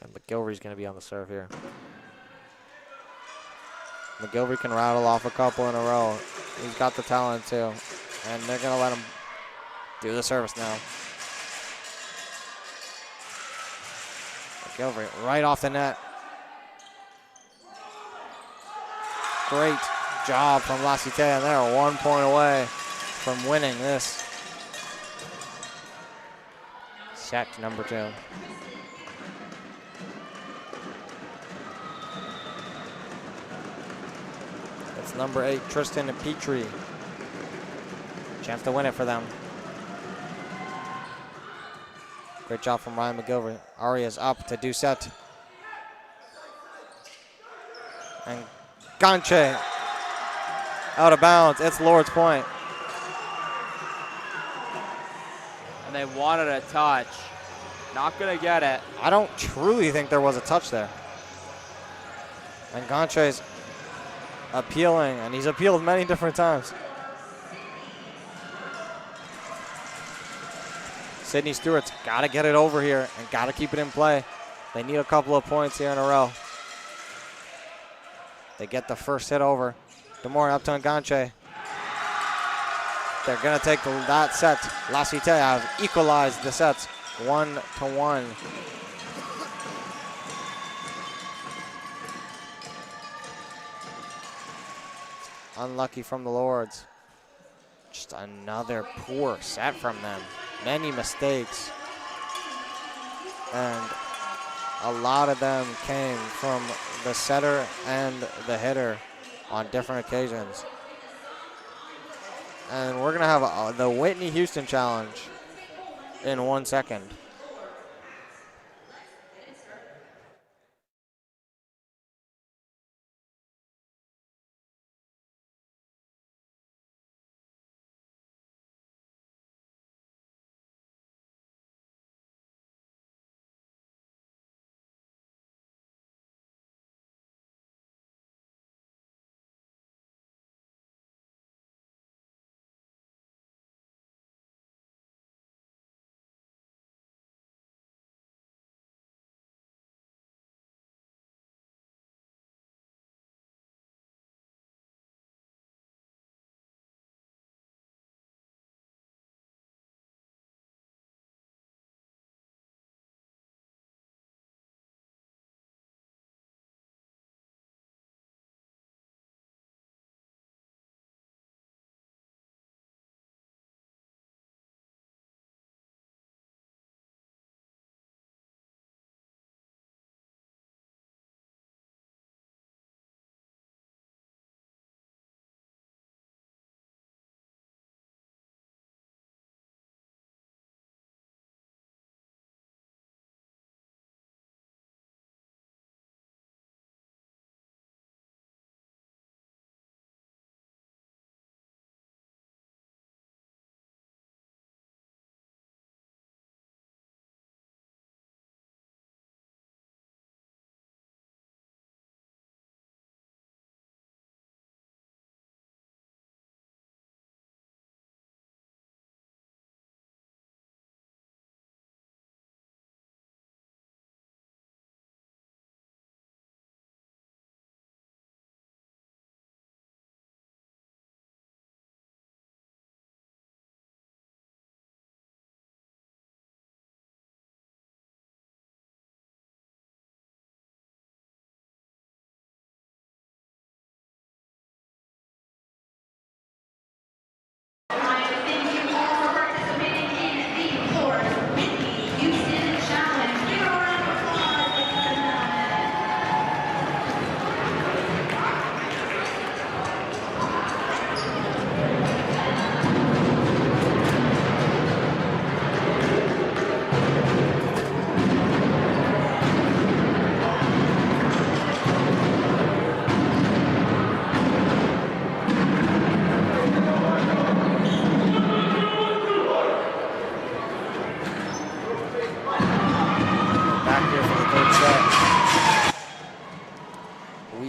And McGilvery's going to be on the serve here. McGilvery can rattle off a couple in a row. He's got the talent too. And they're going to let him do the service now. McGilvery right off the net. Great job from Cite, and they're 1 point away from winning this set number 2. It's number 8, Tristan Petrie. Chance to win it for them. Great job from Ryan McGilvery. Arias up to Doucette. And Ganche out of bounds. It's Lord's point. And they wanted a touch. Not going to get it. I don't truly think there was a touch there. And Ganche's appealing, and he's appealed many different times. Sydney Stewart's got to get it over here and got to keep it in play. They need a couple of points here in a row. They get the first hit over. DeMore up to Ganche. They're going to take that set. Cite have equalized the sets 1-1. Unlucky from the Lords. Just another poor set from them. Many mistakes. And a lot of them came from the setter and the hitter on different occasions. And we're going to have the Whitney Houston Challenge in 1 second.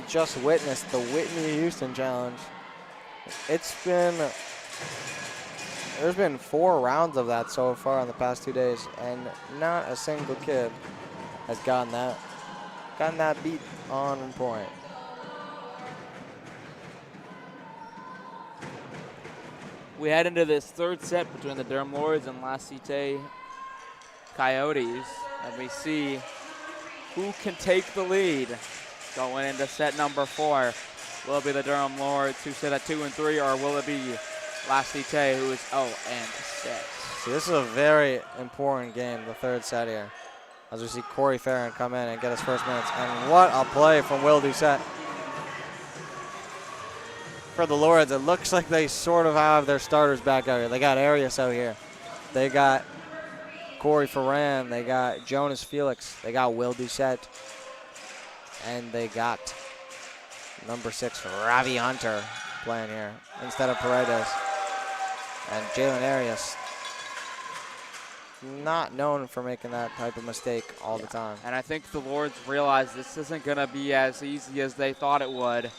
Just witnessed the Whitney Houston Challenge. There's been 4 rounds of that so far in the past 2 days, and not a single kid has gotten that beat on point. we head into this third set between the Durham Lords and La Cite Coyotes, and we see who can take the lead going into set number 4. Will it be the Durham Lords who sit at 2 and 3, or will it be La Cite who is 0 and 6? See, this is a very important game, the third set here, as we see Corey Farron come in and get his first minutes. And what a play from Will Doucette. For the Lords, it looks like they sort of have their starters back out here. They got Arias out here. They got Corey Farran. They got Jonas Felix. They got Will Doucette. And they got number 6, Ravi Hunter, playing here instead of Paredes. And Jalen Arias, not known for making that type of mistake all the time. And I think the Lords realize this isn't going to be as easy as they thought it would.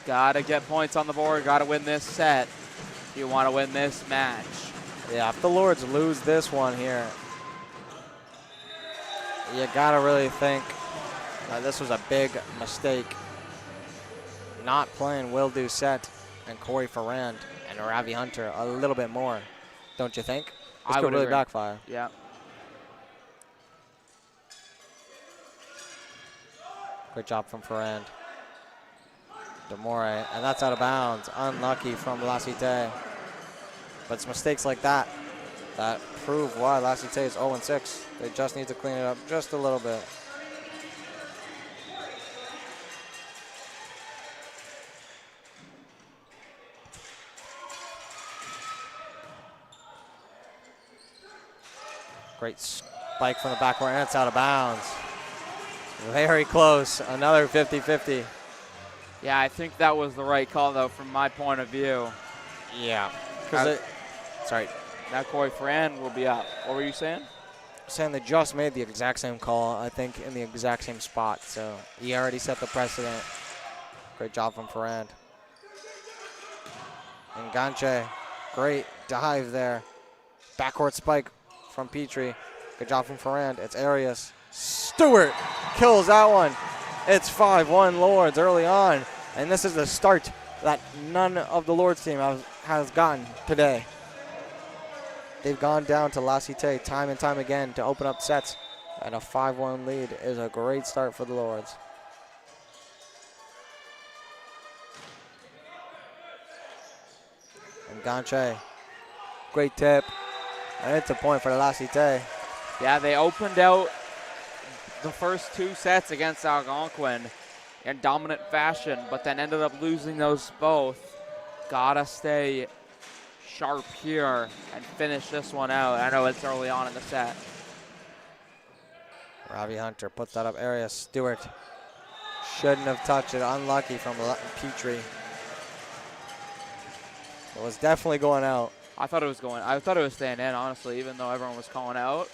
Got to get points on the board. Got to win this set if you want to win this match. Yeah, if the Lords lose this one here, you got to really think this was a big mistake. Not playing Will Doucette and Corey Farrand and Ravi Hunter a little bit more, don't you think? This I could would really agree. backfire. Yeah. Great job from Farrand. Demore, and that's out of bounds. Unlucky from La Cite. But it's mistakes like that that prove why La Cite is 0 and 6. They just need to clean it up just a little bit. Great spike from the backcourt, and it's out of bounds. Very close. Another 50-50. Yeah, I think that was the right call, though, from my point of view. Yeah. Sorry. Now Corey Farran will be up. What were you saying? Saying they just made the exact same call, I think, in the exact same spot. So he already set the precedent. Great job from Farrand. And Ganche, great dive there. Backcourt spike from Petrie. Good job from Farrand. It's Arias. Stewart kills that one. It's 5-1 Lords early on. And this is the start that none of the Lords team has gotten today. They've gone down to La Cite time and time again to open up sets. And a 5-1 lead is a great start for the Lords. And Ganche, great tip. And it's a point for La Cite. Yeah, they opened out the first 2 sets against Algonquin in dominant fashion, but then ended up losing those both. Gotta stay sharp here and finish this one out. I know it's early on in the set. Ravi Hunter puts that up. Arias Stewart shouldn't have touched it. Unlucky from Petrie. It was definitely going out. I thought it was staying in, honestly, even though everyone was calling out.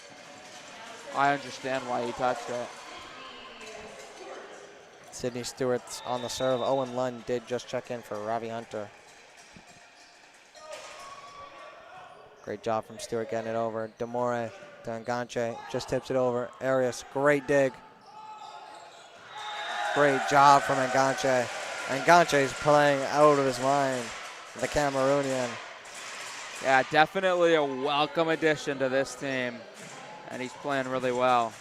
I understand why he touched it. Sydney Stewart's on the serve. Owen Lund did just check in for Ravi Hunter. Great job from Stewart getting it over. Demore to Nganche, just tips it over. Arias, great dig. Great job from Nganche. Nganche is playing out of his mind, the Cameroonian. Yeah, definitely a welcome addition to this team, and he's playing really well.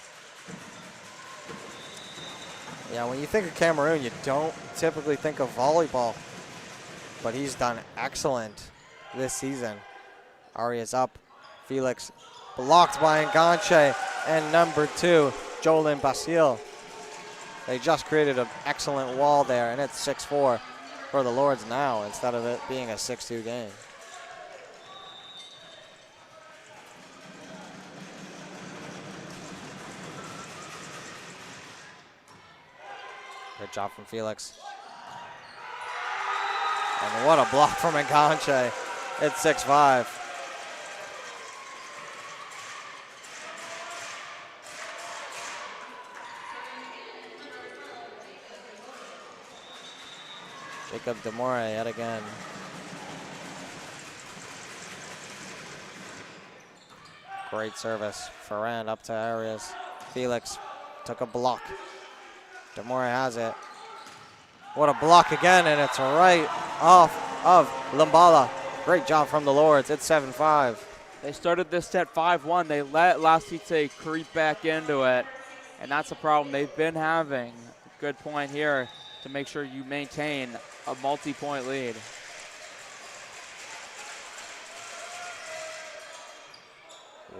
Yeah, when you think of Cameroon, you don't typically think of volleyball, but he's done excellent this season. Arias up, Felix blocked by Nganche, and number 2, Jolin Basile. They just created an excellent wall there, and it's 6-4 for the Lords now instead of it being a 6-2 game. Good job from Felix. And what a block from Nganche. It's 6-5. Jacob Demore yet again. Great service. Farrand up to Arias. Felix took a block. Demore has it. What a block again, and it's right off of Lumbala. Great job from the Lords. It's 7-5. They started this set 5-1. They let La Cite creep back into it, and that's a problem they've been having. Good point here to make sure you maintain a multi-point lead.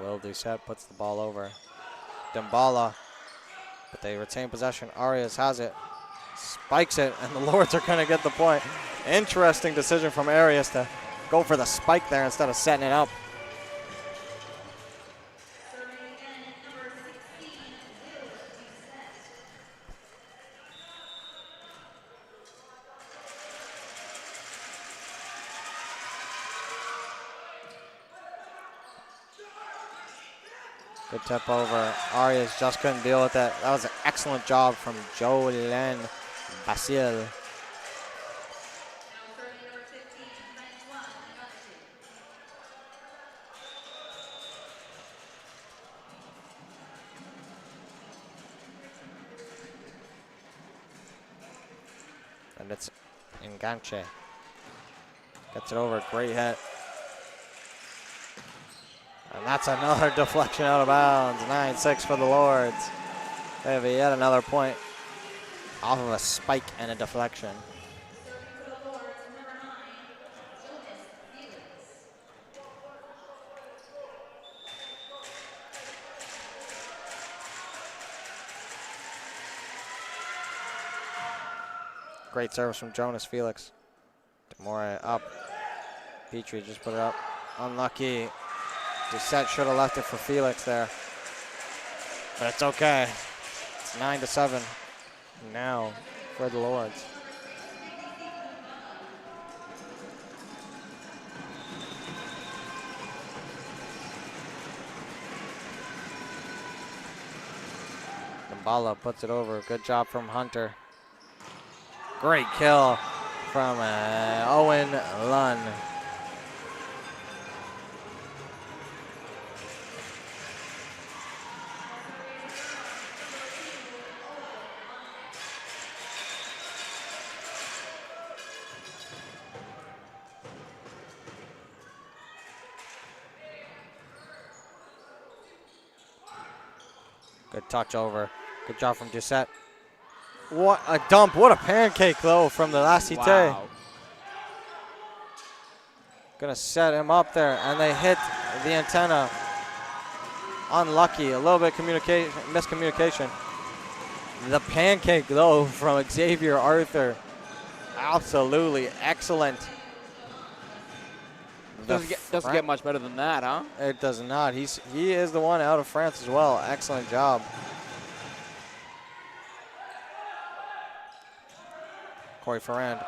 Will Doucette puts the ball over. Dembala, but they retain possession. Arias has it, spikes it, and the Lords are going to get the point. Interesting decision from Arias to go for the spike there instead of setting it up. Good tip over. Arias just couldn't deal with that. That was an excellent job from Jolene Basile. And it's Enganche. Gets it over. Great hit. And that's another deflection out of bounds. 9-6 for the Lords. They have yet another point off of a spike and a deflection. Great service from Jonas Felix. Demore up. Petrie just put it up. Unlucky. Doucette should have left it for Felix there. But it's okay. It's 9-7 now for the Lords. Dembala puts it over. Good job from Hunter. Great kill from Owen Lunn. Good touch over. Good job from Doucette. What a dump. What a pancake, though, from the La Cite. Wow. Gonna set him up there, and they hit the antenna. Unlucky. A little bit of miscommunication. The pancake, though, from Xavier Arthur. Absolutely excellent. Doesn't get much better than that, huh? It does not. He is the one out of France as well. Excellent job. Corey Ferrand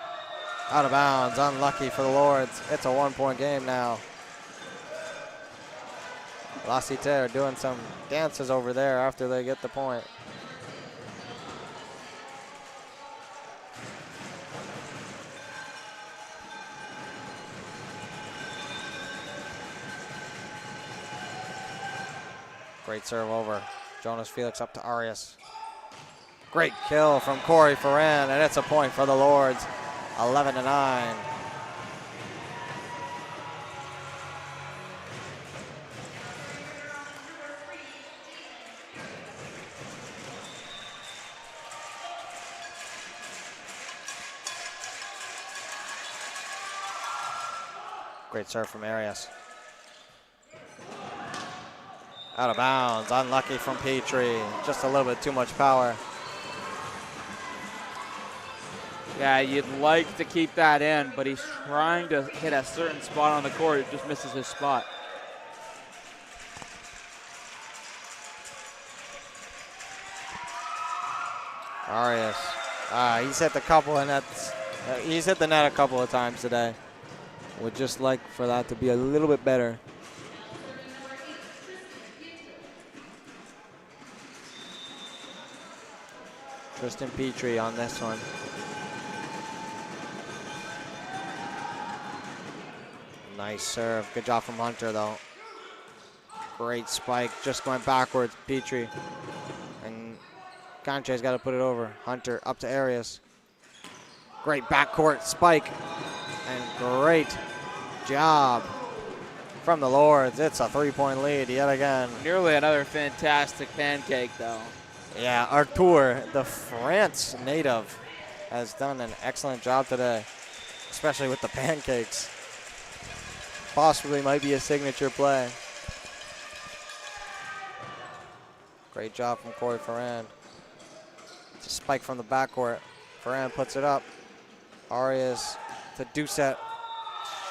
out of bounds. Unlucky for the Lords. It's a 1-point game now. La Cite are doing some dances over there after they get the point. Great serve over. Jonas Felix up to Arias. Great kill from Corey Ferrand, and it's a point for the Lords. 11-9. Great serve from Arias. Out of bounds, unlucky from Petrie. Just a little bit too much power. Yeah, you'd like to keep that in, but he's trying to hit a certain spot on the court. It just misses his spot. Arias, he's hit the couple of nets. He's hit the net a couple of times today. Would just like for that to be a little bit better. Tristan Petrie on this one. Nice serve. Good job from Hunter, though. Great spike. Just going backwards. Petrie. And Conche's got to put it over. Hunter up to Arias. Great backcourt spike. And great job from the Lords. It's a 3-point lead yet again. Nearly another fantastic pancake, though. Yeah, Artur, the France native, has done an excellent job today, especially with the pancakes. Possibly might be a signature play. Great job from Corey Ferrand. It's a spike from the backcourt. Ferrand puts it up. Arias to Doucette.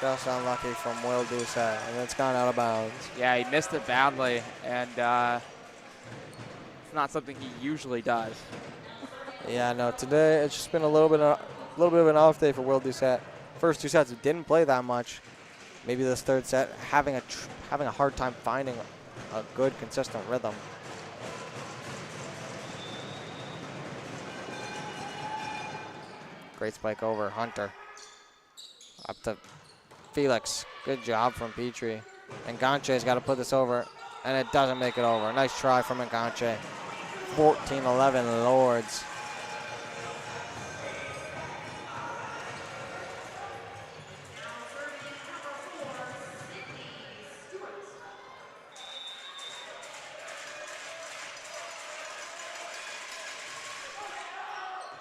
Just unlucky from Will Doucette, and it's gone out of bounds. Yeah, he missed it badly, and it's not something he usually does. Yeah, no, today it's just been a little bit of an off day for Will Doucette. First two sets didn't play that much. Maybe this third set having a hard time finding a good, consistent rhythm. Great spike over Hunter. Up to Felix. Good job from Petrie. And Ganche's got to put this over, and it doesn't make it over. Nice try from Ganche. 14-11 Lords.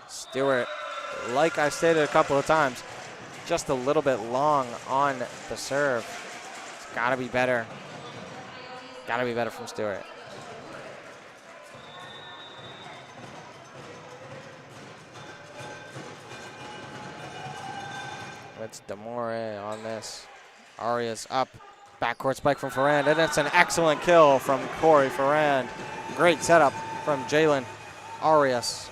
Stewart, like I stated a couple of times, just a little bit long on the serve. It's got to be better. Got to be better from Stewart. It's Demore on this. Arias up. Backcourt spike from Ferrand, and it's an excellent kill from Corey Ferrand. Great setup from Jalen Arias.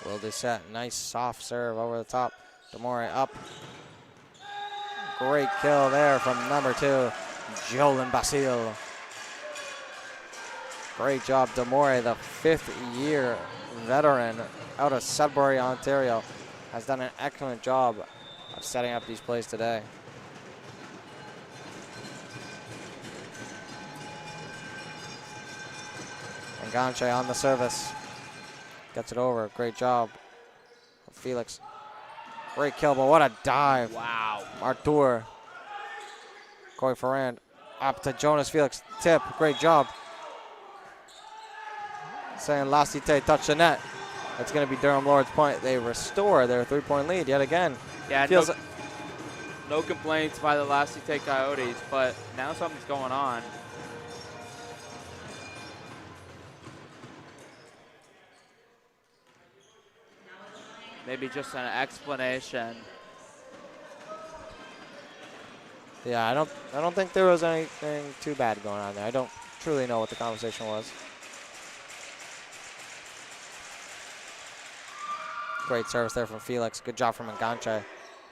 Will Doucette, nice soft serve over the top. Demore up. Great kill there from number 2, Jolin Basile. Great job, Demore, the 5th-year veteran out of Sudbury, Ontario, has done an excellent job of setting up these plays today. And Ganche on the service. Gets it over. Great job. Felix. Great kill, but what a dive. Wow. Artur. Corey Ferrand. Up to Jonas Felix. Tip. Great job. Saying La Cite touched the net. It's going to be Durham Lord's point. They restore their 3-point lead yet again. Yeah, no complaints by the La Cite Coyotes, but now something's going on. Maybe just an explanation. Yeah, I don't think there was anything too bad going on there. I don't truly know what the conversation was. Great service there from Felix. Good job from Ganche.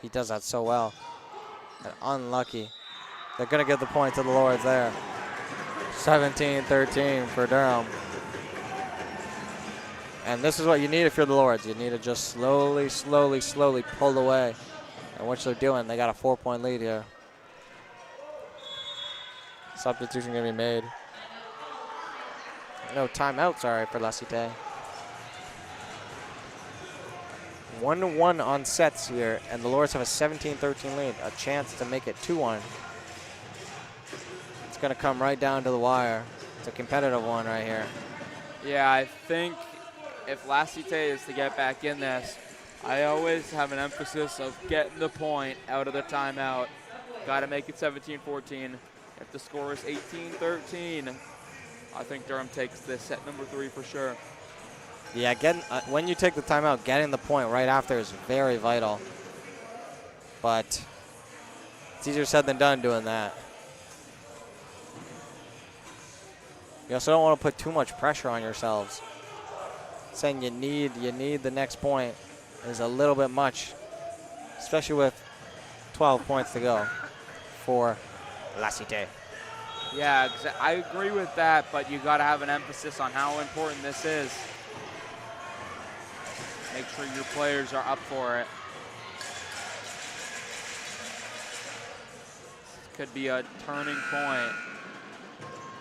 He does that so well. And unlucky. They're going to give the point to the Lords there. 17-13 for Durham. And this is what you need if you're the Lords. You need to just slowly pull away. And which they're doing. They got a 4-point lead here. Substitution going to be made. No timeout, sorry, for La Cite. 1-1 on sets here, and the Lords have a 17-13 lead. A chance to make it 2-1. It's going to come right down to the wire. It's a competitive one right here. Yeah, I think if La Cite is to get back in this, I always have an emphasis of getting the point out of the timeout. Got to make it 17-14. If the score is 18-13, I think Durham takes this set number 3 for sure. Yeah, when you take the timeout, getting the point right after is very vital. But it's easier said than done doing that. You also don't want to put too much pressure on yourselves. Saying you need the next point is a little bit much, especially with 12 points to go for La Cite. Yeah, I agree with that, but you got to have an emphasis on how important this is. Make sure your players are up for it. could be a turning point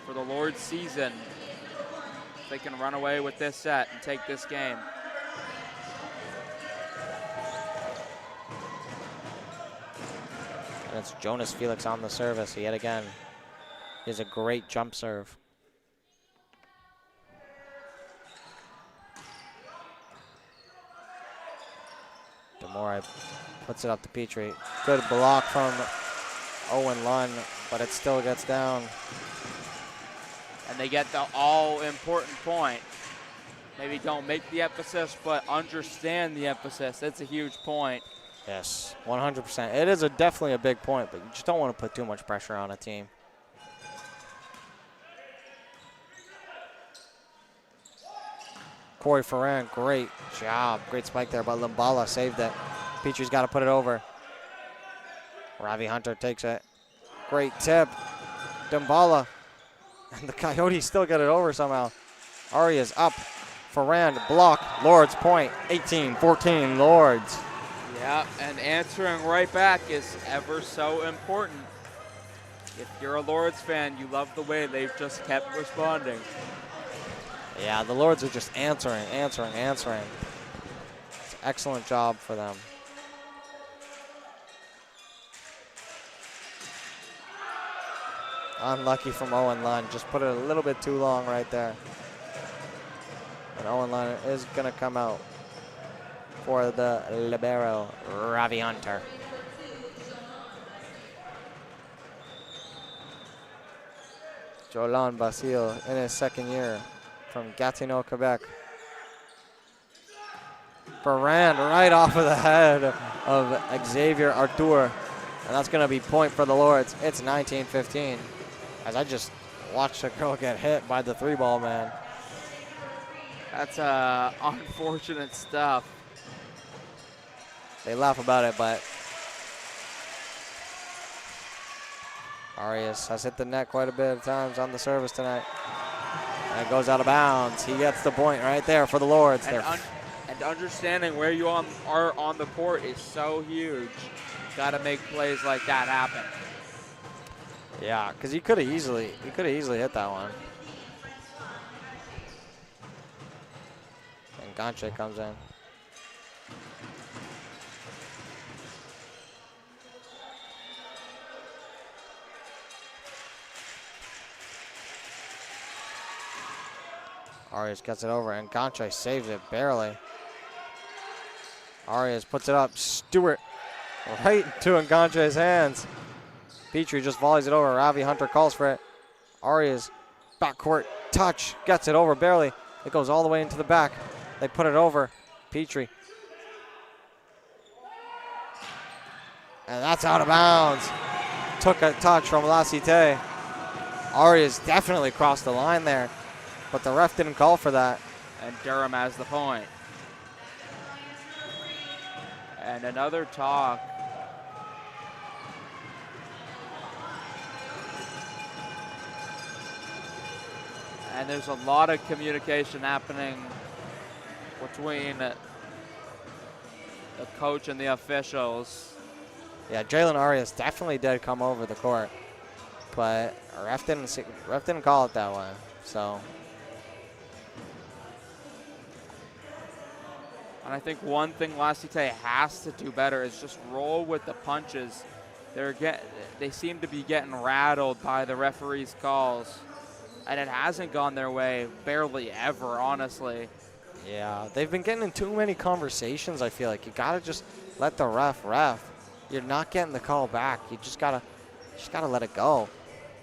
for the Lord's season. If they can run away with this set and take this game. And it's Jonas Felix on the service yet again. He has a great jump serve. Demore puts it up to Petrie. Good block from Owen Lunn, but it still gets down. And they get the all-important point. Maybe don't make the emphasis, but understand the emphasis. It's a huge point. Yes, 100%. It is definitely a big point, but you just don't want to put too much pressure on a team. Corey Ferran, great job. Great spike there, but Limbala saved it. Petrie's got to put it over. Ravi Hunter takes it. Great tip. Limbala. And the Coyotes still get it over somehow. Arias up. Ferran, block. Lords point. 18-14, Lords. Yeah, and answering right back is ever so important. If you're a Lords fan, you love the way they've just kept responding. Yeah, the Lords are just answering. It's an excellent job for them. Unlucky from Owen Lunn. Just put it a little bit too long right there. And Owen Lunn is going to come out for the libero, Ravi Hunter. Jolan Basile in his second year from Gatineau, Quebec. Ferrand right off of the head of Xavier Artur. And that's going to be point for the Lords. It's 19-15. As I just watched a girl get hit by the 3-ball man. That's unfortunate stuff. They laugh about it, but Arias has hit the net quite a bit of times on the service tonight. And it goes out of bounds. He gets the point right there for the Lords. And understanding where you are on the court is so huge. Got to make plays like that happen. Yeah, because he could have easily hit that one. And Ganche comes in. Arias gets it over, and Ganche saves it barely. Arias puts it up. Stewart right into Nganche's hands. Petrie just volleys it over. Ravi Hunter calls for it. Arias backcourt touch. Gets it over barely. It goes all the way into the back. They put it over. Petrie. And that's out of bounds. Took a touch from La Cite. Arias definitely crossed the line there, but the ref didn't call for that. And Durham has the point. And another talk. And there's a lot of communication happening between the coach and the officials. Yeah, Jalen Arias definitely did come over the court, but ref didn't call it that way. So. And I think one thing La Cite has to do better is just roll with the punches. They seem to be getting rattled by the referee's calls. And it hasn't gone their way barely ever, honestly. Yeah, they've been getting in too many conversations, I feel like. You got to just let the ref. You're not getting the call back. You just got to let it go.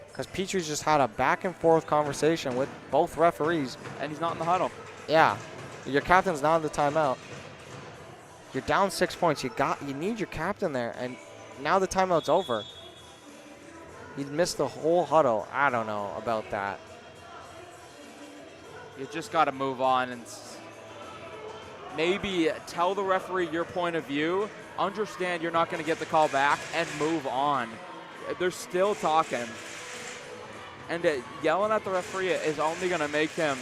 Because Petrie's just had a back and forth conversation with both referees. And he's not in the huddle. Yeah, your captain's not in the timeout. You're down 6 points. You need your captain there, and now the timeout's over. He missed the whole huddle. I don't know about that. You just got to move on and maybe tell the referee your point of view, understand you're not going to get the call back, and move on. They're still talking. And yelling at the referee is only going to make him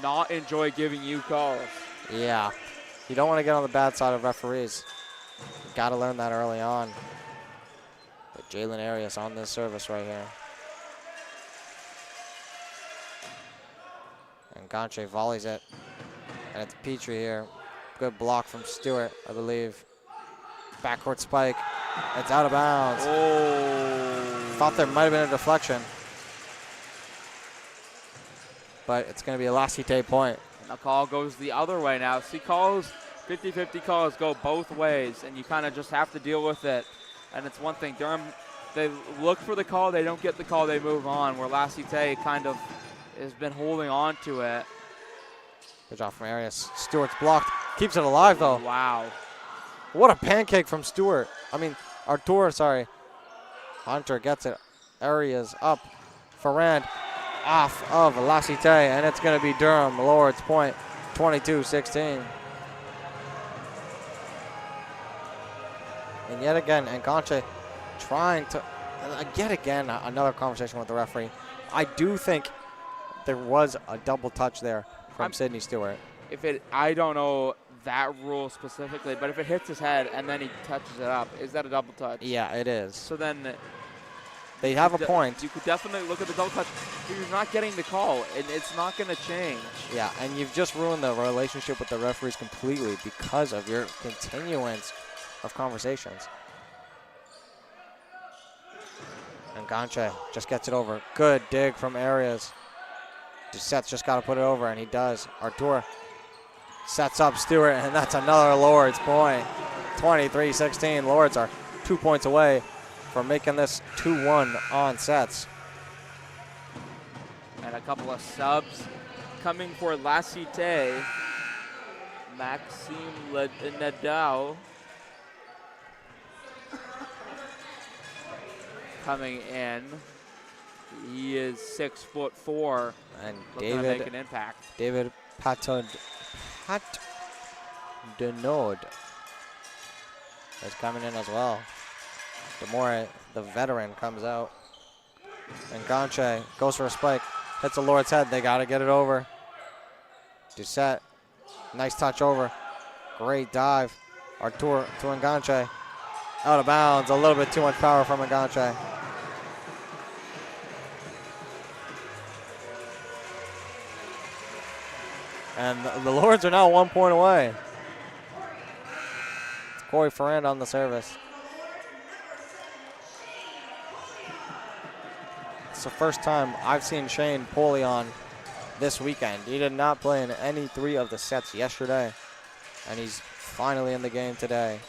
not enjoy giving you calls. Yeah. You don't want to get on the bad side of referees. You got to learn that early on. Jalen Arias on this service right here. And Ganche volleys it. And it's Petrie here. Good block from Stewart, I believe. Backcourt spike. It's out of bounds. Oh. Thought there might have been a deflection. But it's going to be a La Cite point. And the call goes the other way now. See, calls, 50-50 calls go both ways, and you kind of just have to deal with it. And it's one thing, Durham, they look for the call, they don't get the call, they move on, where La Cite kind of has been holding on to it. Good job from Arias. Stewart's blocked. Keeps it alive, though. Wow. What a pancake from Stewart. I mean, Artur, sorry. Hunter gets it. Arias up. Ferrand off of La Cite, and it's going to be Durham Lord's point, 22-16. And yet again, Enganche trying to, yet again, another conversation with the referee. I do think there was a double touch there from Sydney Stewart. I don't know that rule specifically, but if it hits his head and then he touches it up, is that a double touch? Yeah, it is. So then they have a point. You could definitely look at the double touch, but you're not getting the call, and it's not going to change. Yeah, and you've just ruined the relationship with the referees completely because of your continuance of conversations. And Ganche just gets it over. Good dig from Arias. Doucette's just got to put it over, and he does. Artur sets up Stewart, and that's another Lords point. 23-16. Lords are 2 points away from making this 2-1 on sets. And a couple of subs coming for La Cite. Maxime Nadal coming in. He is 6'4" and looking to make an impact. David Patdenode is coming in as well. Demore, the veteran, comes out. And Ganche goes for a spike, hits the Lord's head. They got to get it over. Doucette, nice touch over. Great dive. Artur to Enganche. Out of bounds, a little bit too much power from Enganche. And the Lords are now 1 point away. It's Corey Ferrand on the service. It's the first time I've seen Shane Polion this weekend. He did not play in any 3 of the sets yesterday. And he's finally in the game today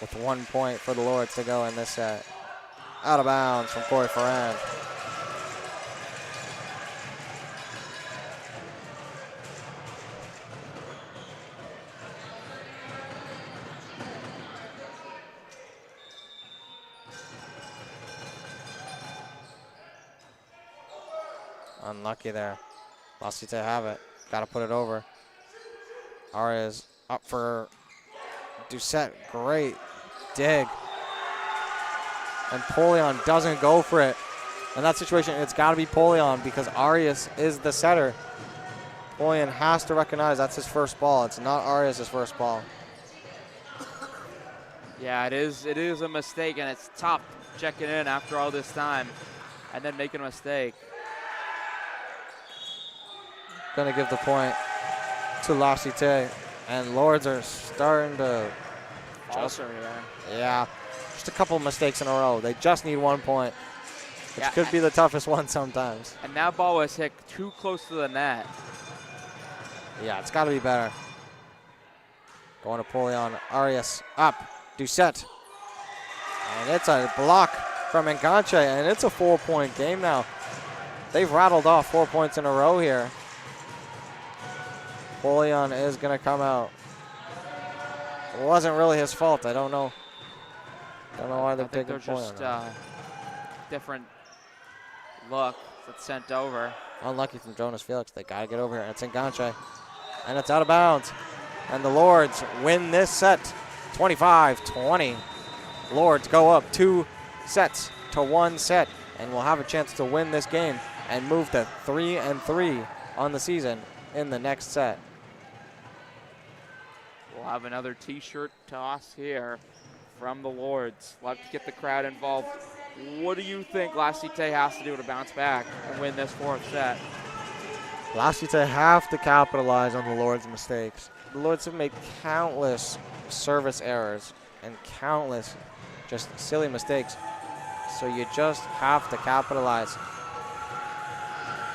with 1 point for the Lords to go in this set. Out of bounds from Corey Ferrand. Unlucky there. La Cite have it. Got to put it over. Arias up for Doucette. Great dig. And Polion doesn't go for it. In that situation, it's got to be Polion because Arias is the setter. Polion has to recognize that's his first ball. It's not Arias' first ball. Yeah, it is a mistake, and it's tough checking in after all this time and then making a mistake. Going to give the point to La Cite. And Lords are starting to Falter here. Yeah, just a couple mistakes in a row. They just need 1 point, which Yeah, could be the toughest one sometimes. And that ball was hit too close to the net. Yeah, it's got to be better. Going to Polion. Arias up. Doucette. And it's a block from Enganche, and it's a 4 point game now. They've rattled off 4 points in a row here. Polion is going to come out. It wasn't really his fault. I don't know. Don't know why they're taking Polion. Just different look that's sent over. Unlucky from Jonas Felix. They got to get over here. It's Enganche. And it's out of bounds. And the Lords win this set 25-20. Lords go up 2 sets to 1 set. And will have a chance to win this game and move to 3-3 on the season in the next set. We'll have another t-shirt toss here from the Lords. Love to get the crowd involved What do you think La Cite has to do to bounce back and win this fourth set? La Cite have to capitalize on the Lords' mistakes. The Lords have made countless service errors and countless just silly mistakes. So you just have to capitalize.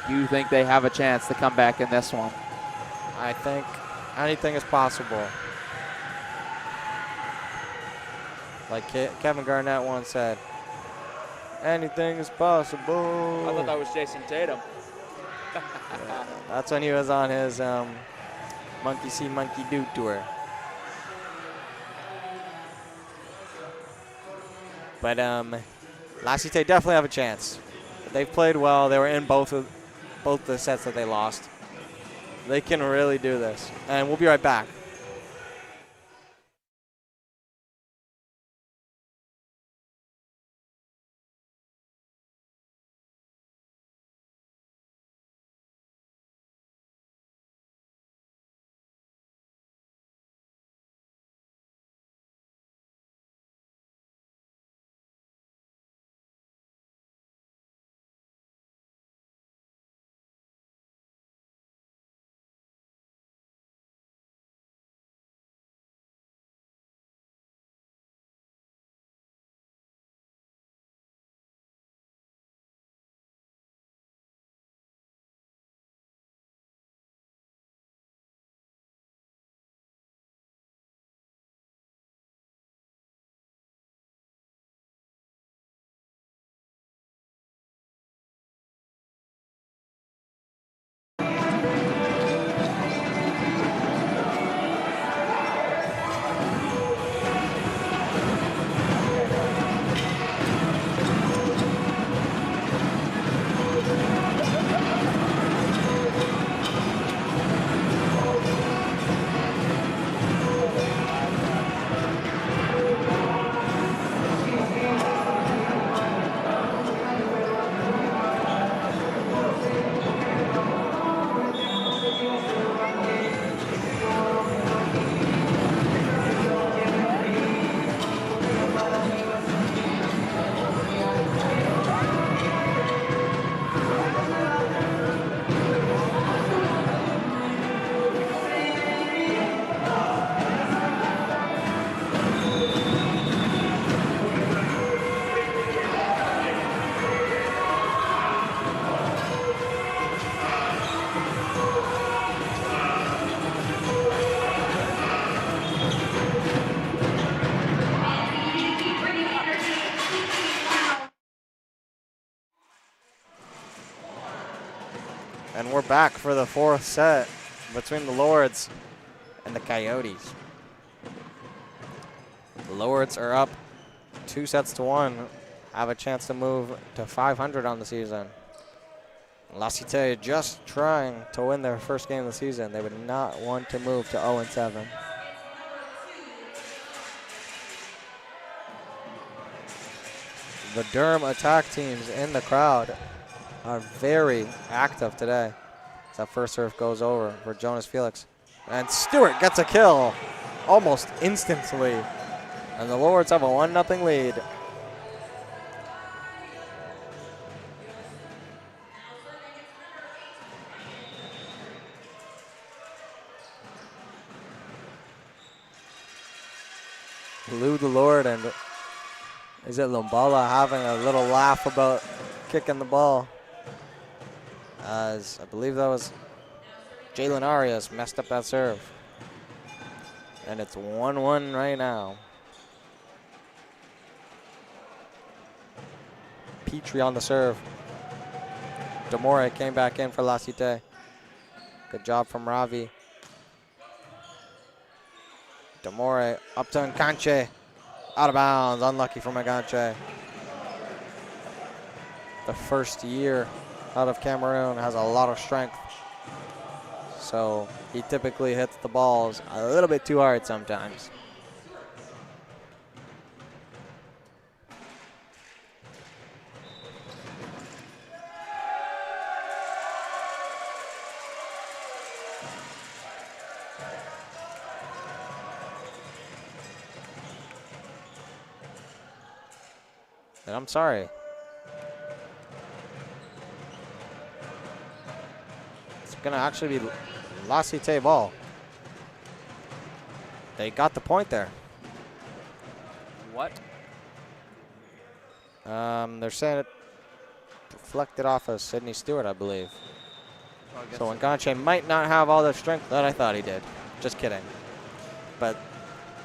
Do you think they have a chance to come back in this one? I think anything is possible. Like Kevin Garnett once said, anything is possible. I thought that was Jason Tatum. Yeah, that's when he was on his Monkey See, Monkey Do tour. But La Cite definitely have a chance. They've played well. They were in both the sets that they lost. They can really do this. And we'll be right back. And we're back for the fourth set between the Lords and the Coyotes. The Lords are up 2-1, have a chance to move to 500 on the season. La Cite just trying to win their first game of the season. They would not want to move to 0-7. The Durham attack teams in the crowd are very active today. That first serve goes over for Jonas Felix. And Stewart gets a kill almost instantly. And the Lords have a 1-0 lead. Lou the Lord and is it Lumbala having a little laugh about kicking the ball? As I believe that was Jalen Arias messed up that serve. And it's 1-1 right now. Petrie on the serve. Demore came back in for La Cite. Good job from Ravi. Demore up to Nkanche. Out of bounds, unlucky for Nkanche. The first year out of Cameroon has a lot of strength. So he typically hits the balls a little bit too hard sometimes. And I'm sorry. It's going to actually be La Cite ball. They got the point there. What? They're saying it deflected off of Sydney Stewart, I believe. So Nganche might not have all the strength that I thought he did. Just kidding. But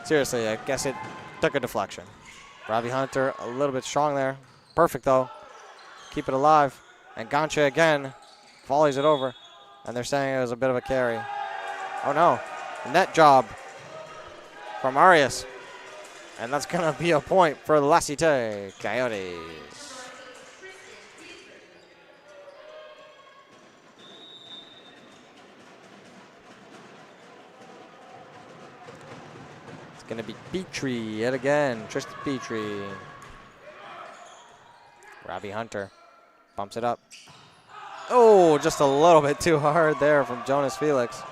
seriously, I guess it took a deflection. Robbie Hunter a little bit strong there. Perfect though. Keep it alive. And Nganche again volleys it over. And they're saying it was a bit of a carry. Oh no. Net job from Arias. And that's going to be a point for the La Cite Coyotes. It's going to be Petrie yet again. Tristan Petrie. Robbie Hunter bumps it up. Oh, just a little bit too hard there from Jonas Felix.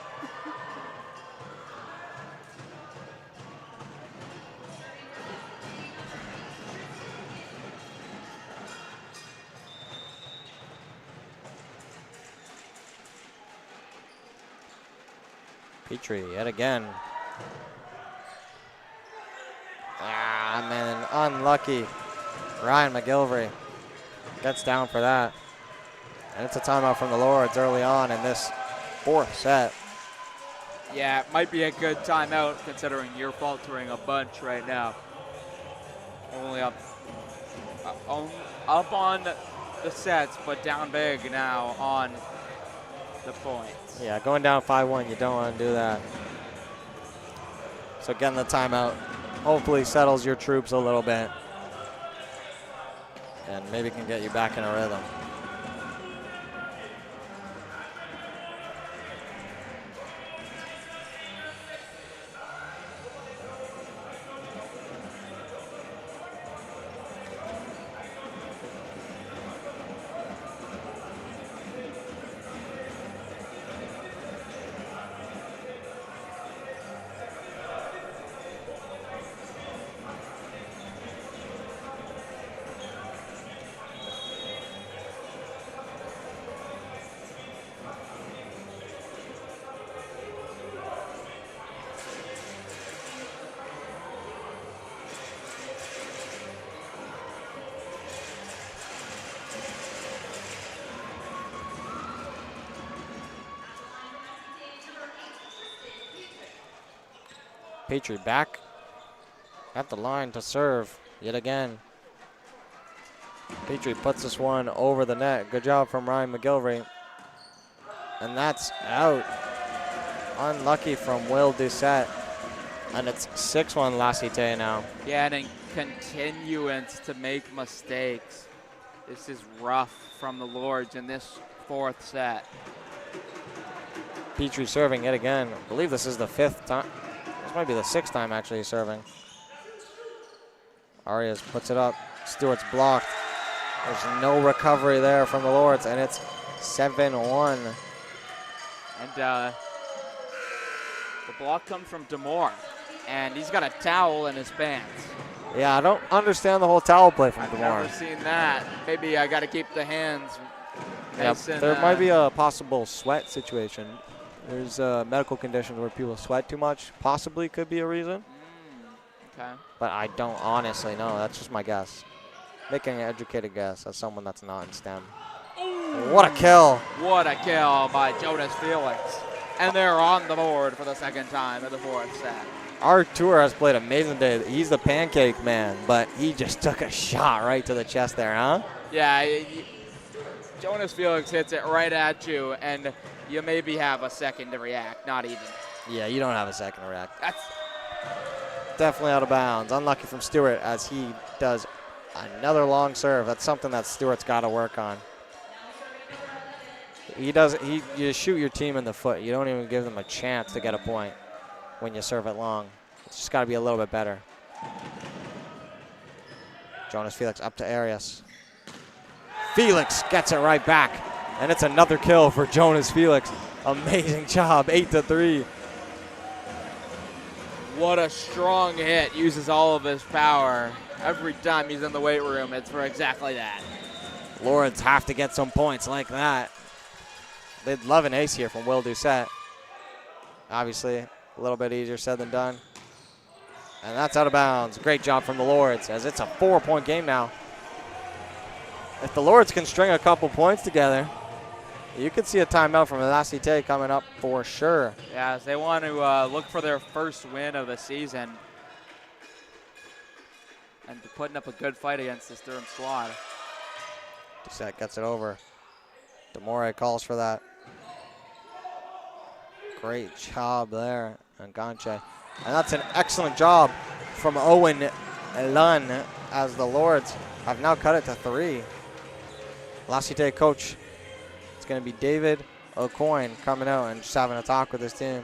Petrie yet again. Ah, man, unlucky. Ryan McGilvery gets down for that. And it's a timeout from the Lords early on in this fourth set. Yeah, it might be a good timeout considering you're faltering a bunch right now. Only up on the sets, but down big now on the points. Yeah, going down 5-1, you don't want to do that. So getting the timeout hopefully settles your troops a little bit. And maybe can get you back in a rhythm. Petrie back at the line to serve yet again. Petrie puts this one over the net. Good job from Ryan McGilvery. And that's out. Unlucky from Will Doucette. And it's 6-1 La Cite now. Yeah, and in continuance to make mistakes. This is rough from the Lords in this fourth set. Petrie serving yet again. I believe this is the fifth time. This might be the sixth time actually he's serving. Arias puts it up. Stewart's blocked. There's no recovery there from the Lords, and it's 7-1. And the block comes from Demore, and he's got a towel in his pants. Yeah, I don't understand the whole towel play from Demore. I've never seen that. Maybe I got to keep the hands nice. Yeah, there might be a possible sweat situation. There's medical conditions where people sweat too much. Possibly could be a reason. Okay. But I don't honestly know. That's just my guess. Making an educated guess as someone that's not in STEM. Ooh. What a kill. What a kill by Jonas Felix. And they're on the board for the second time in the fourth set. Artur has played amazing day. He's the pancake man, but he just took a shot right to the chest there, huh? Yeah, Jonas Felix hits it right at you, and you maybe have a second to react, not even. Yeah, you don't have a second to react. That's definitely out of bounds. Unlucky from Stewart as he does another long serve. That's something that Stewart's got to work on. You shoot your team in the foot. You don't even give them a chance to get a point when you serve it long. It's just got to be a little bit better. Jonas Felix up to Arias. Felix gets it right back. And it's another kill for Jonas Felix. Amazing job, 8-3. What a strong hit. Uses all of his power. Every time he's in the weight room, it's for exactly that. Lawrence have to get some points like that. They'd love an ace here from Will Doucette. Obviously, a little bit easier said than done. And that's out of bounds. Great job from the Lords, as it's a 4-point game now. If the Lords can string a couple points together, you could see a timeout from La Cite coming up for sure. Yeah, as they want to look for their first win of the season. And putting up a good fight against this Durham squad. Doucette gets it over. Demore calls for that. Great job there on Ganche. And that's an excellent job from Owen Lunn, as the Lords have now cut it to 3. La Cite coach, it's going to be David O'Coin coming out and just having a talk with his team.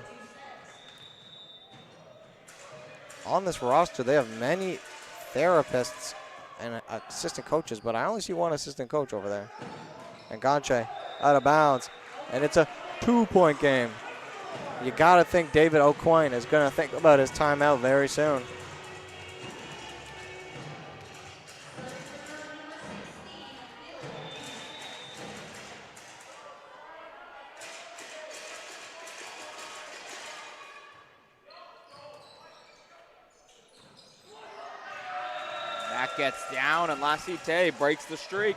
On this roster, they have many therapists and assistant coaches, but I only see one assistant coach over there. And Ganche out of bounds, and it's a 2-point game. You got to think David O'Coin is going to think about his timeout very soon. That gets down, and La Cite breaks the streak.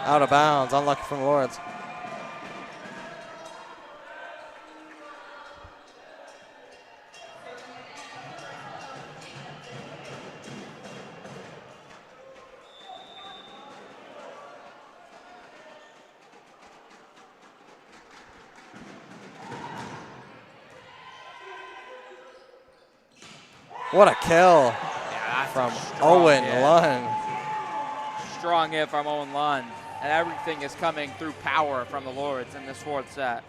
Out of bounds, unlucky from Lawrence. What a kill from Owen Lunn. Strong hit from Owen Lunn. And everything is coming through power from the Lords in this 4th set.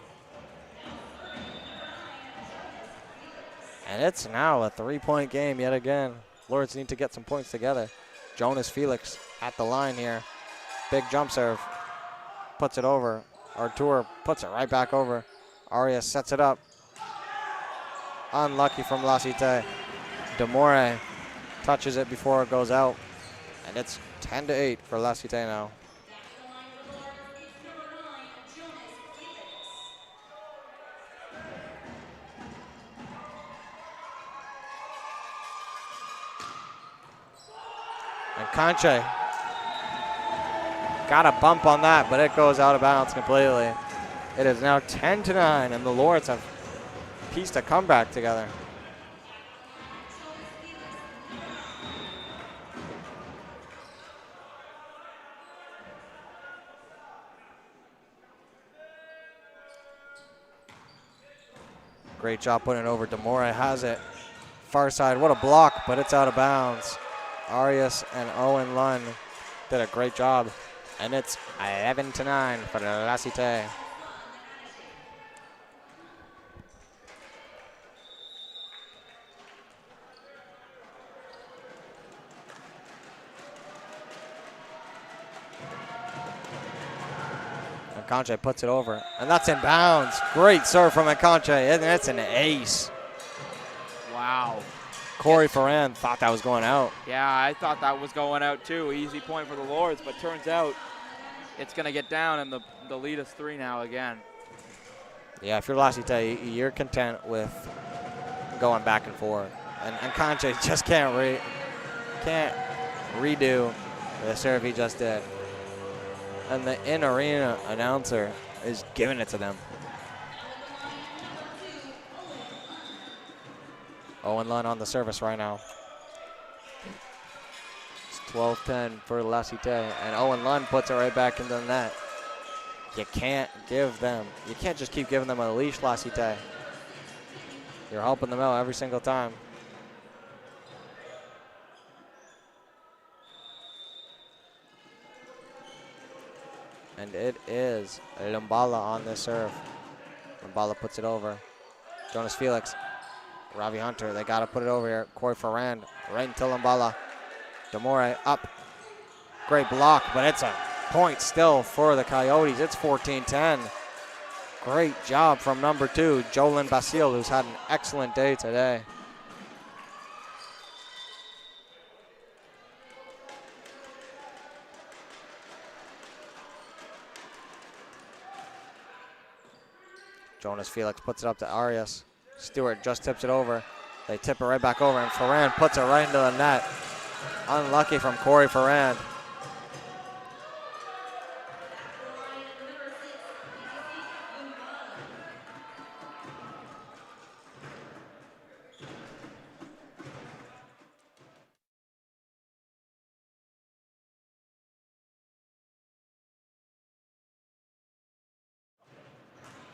And it's now a 3-point game yet again. Lords need to get some points together. Jonas Felix at the line here. Big jump serve. Puts it over. Artur puts it right back over. Arias sets it up. Unlucky from La Cite. Demore touches it before it goes out. And it's 10-8 for La Cite now. And Conche got a bump on that, but it goes out of bounds completely. It is now 10-9, and the Lords have pieced a comeback together. Great job putting it over. Demore has it. Far side, what a block, but it's out of bounds. Arias and Owen Lunn did a great job. And it's 11-9 for La Cite. Conche puts it over, and that's in bounds. Great serve from Conche, and it's an ace. Wow. Corey Ferran thought that was going out. Yeah, I thought that was going out too. Easy point for the Lords, but turns out it's going to get down, and the lead is 3 now again. Yeah, if you're La Cite, you're content with going back and forth. And Conche just can't redo the serve he just did. And the in-arena announcer is giving it to them. Owen Lunn on the service right now. It's 12-10 for La Cite, and Owen Lunn puts it right back into the net. You can't just keep giving them a leash, La Cite. You're helping them out every single time. and it is Lumbala on this serve. Lumbala puts it over. Jonas Felix, Ravi Hunter, they got to put it over here. Corey Ferrand right into Lumbala. Demore up. Great block, but it's a point still for the Coyotes. It's 14-10. Great job from number 2, Jolyn Basile, who's had an excellent day today. Jonas Felix puts it up to Arias. Stewart just tips it over. They tip it right back over, and Ferrand puts it right into the net. Unlucky from Corey Ferrand.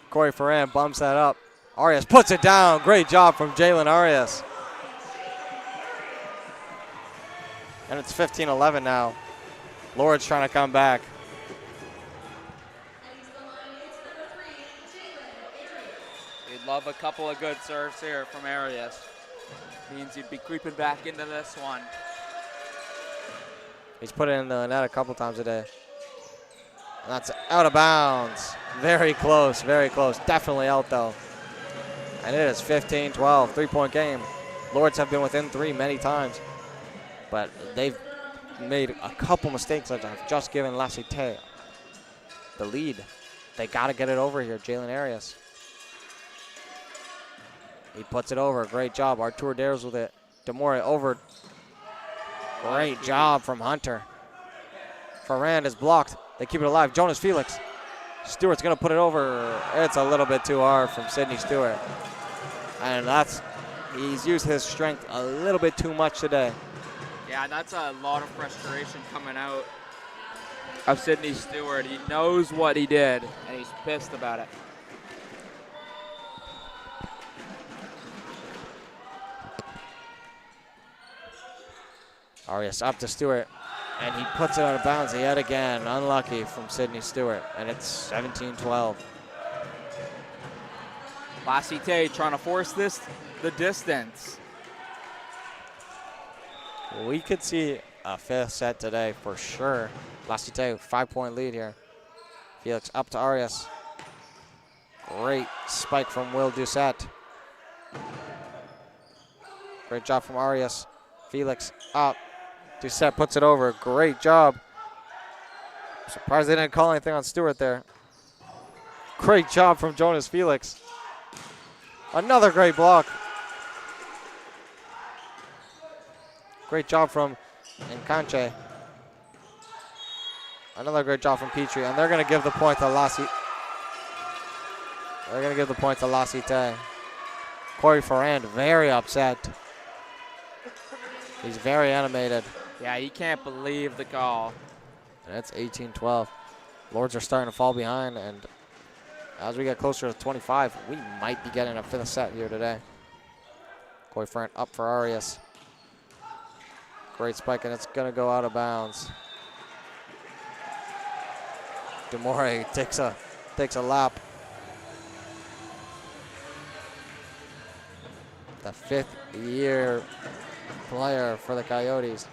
Corey Ferrand bumps that up. Arias puts it down. Great job from Jalen Arias. And it's 15-11 now. Lord's trying to come back. We'd love a couple of good serves here from Arias. Means you'd be creeping back into this one. He's put it in the net a couple times a day. And that's out of bounds. Very close, very close. Definitely out though. And it is 15-12, 3-point game. Lords have been within 3 many times, but they've made a couple mistakes that have just given La Cite the lead. They got to get it over here, Jalen Arias. He puts it over, great job. Artur Dares with it. Demore over. Great job from Hunter. Ferrand is blocked. They keep it alive. Jonas Felix. Stewart's going to put it over. It's a little bit too hard from Sydney Stewart. And he's used his strength a little bit too much today. Yeah, that's a lot of frustration coming out of Sydney Stewart. He knows what he did, and he's pissed about it. Arias up to Stewart, and he puts it out of bounds yet again. Unlucky from Sydney Stewart, and it's 17-12. La Cite trying to force this the distance. We could see a 5th set today for sure. La Cite, 5-point lead here. Felix up to Arias. Great spike from Will Doucette. Great job from Arias. Felix up. Doucette puts it over. Great job. Surprised they didn't call anything on Stewart there. Great job from Jonas Felix. Another great block. Great job from Encanche. Another great job from Petrie, and they're going to give the point to La Cite. They're going to give the point to La Cite. Corey Ferrand very upset. He's very animated. Yeah, he can't believe the call. And it's 18-12. Lords are starting to fall behind, and as we get closer to 25, we might be getting a 5th set here today. Corey Ferrand up for Arias. Great spike, and it's going to go out of bounds. Demore takes a lap. The 5th-year player for the Coyotes.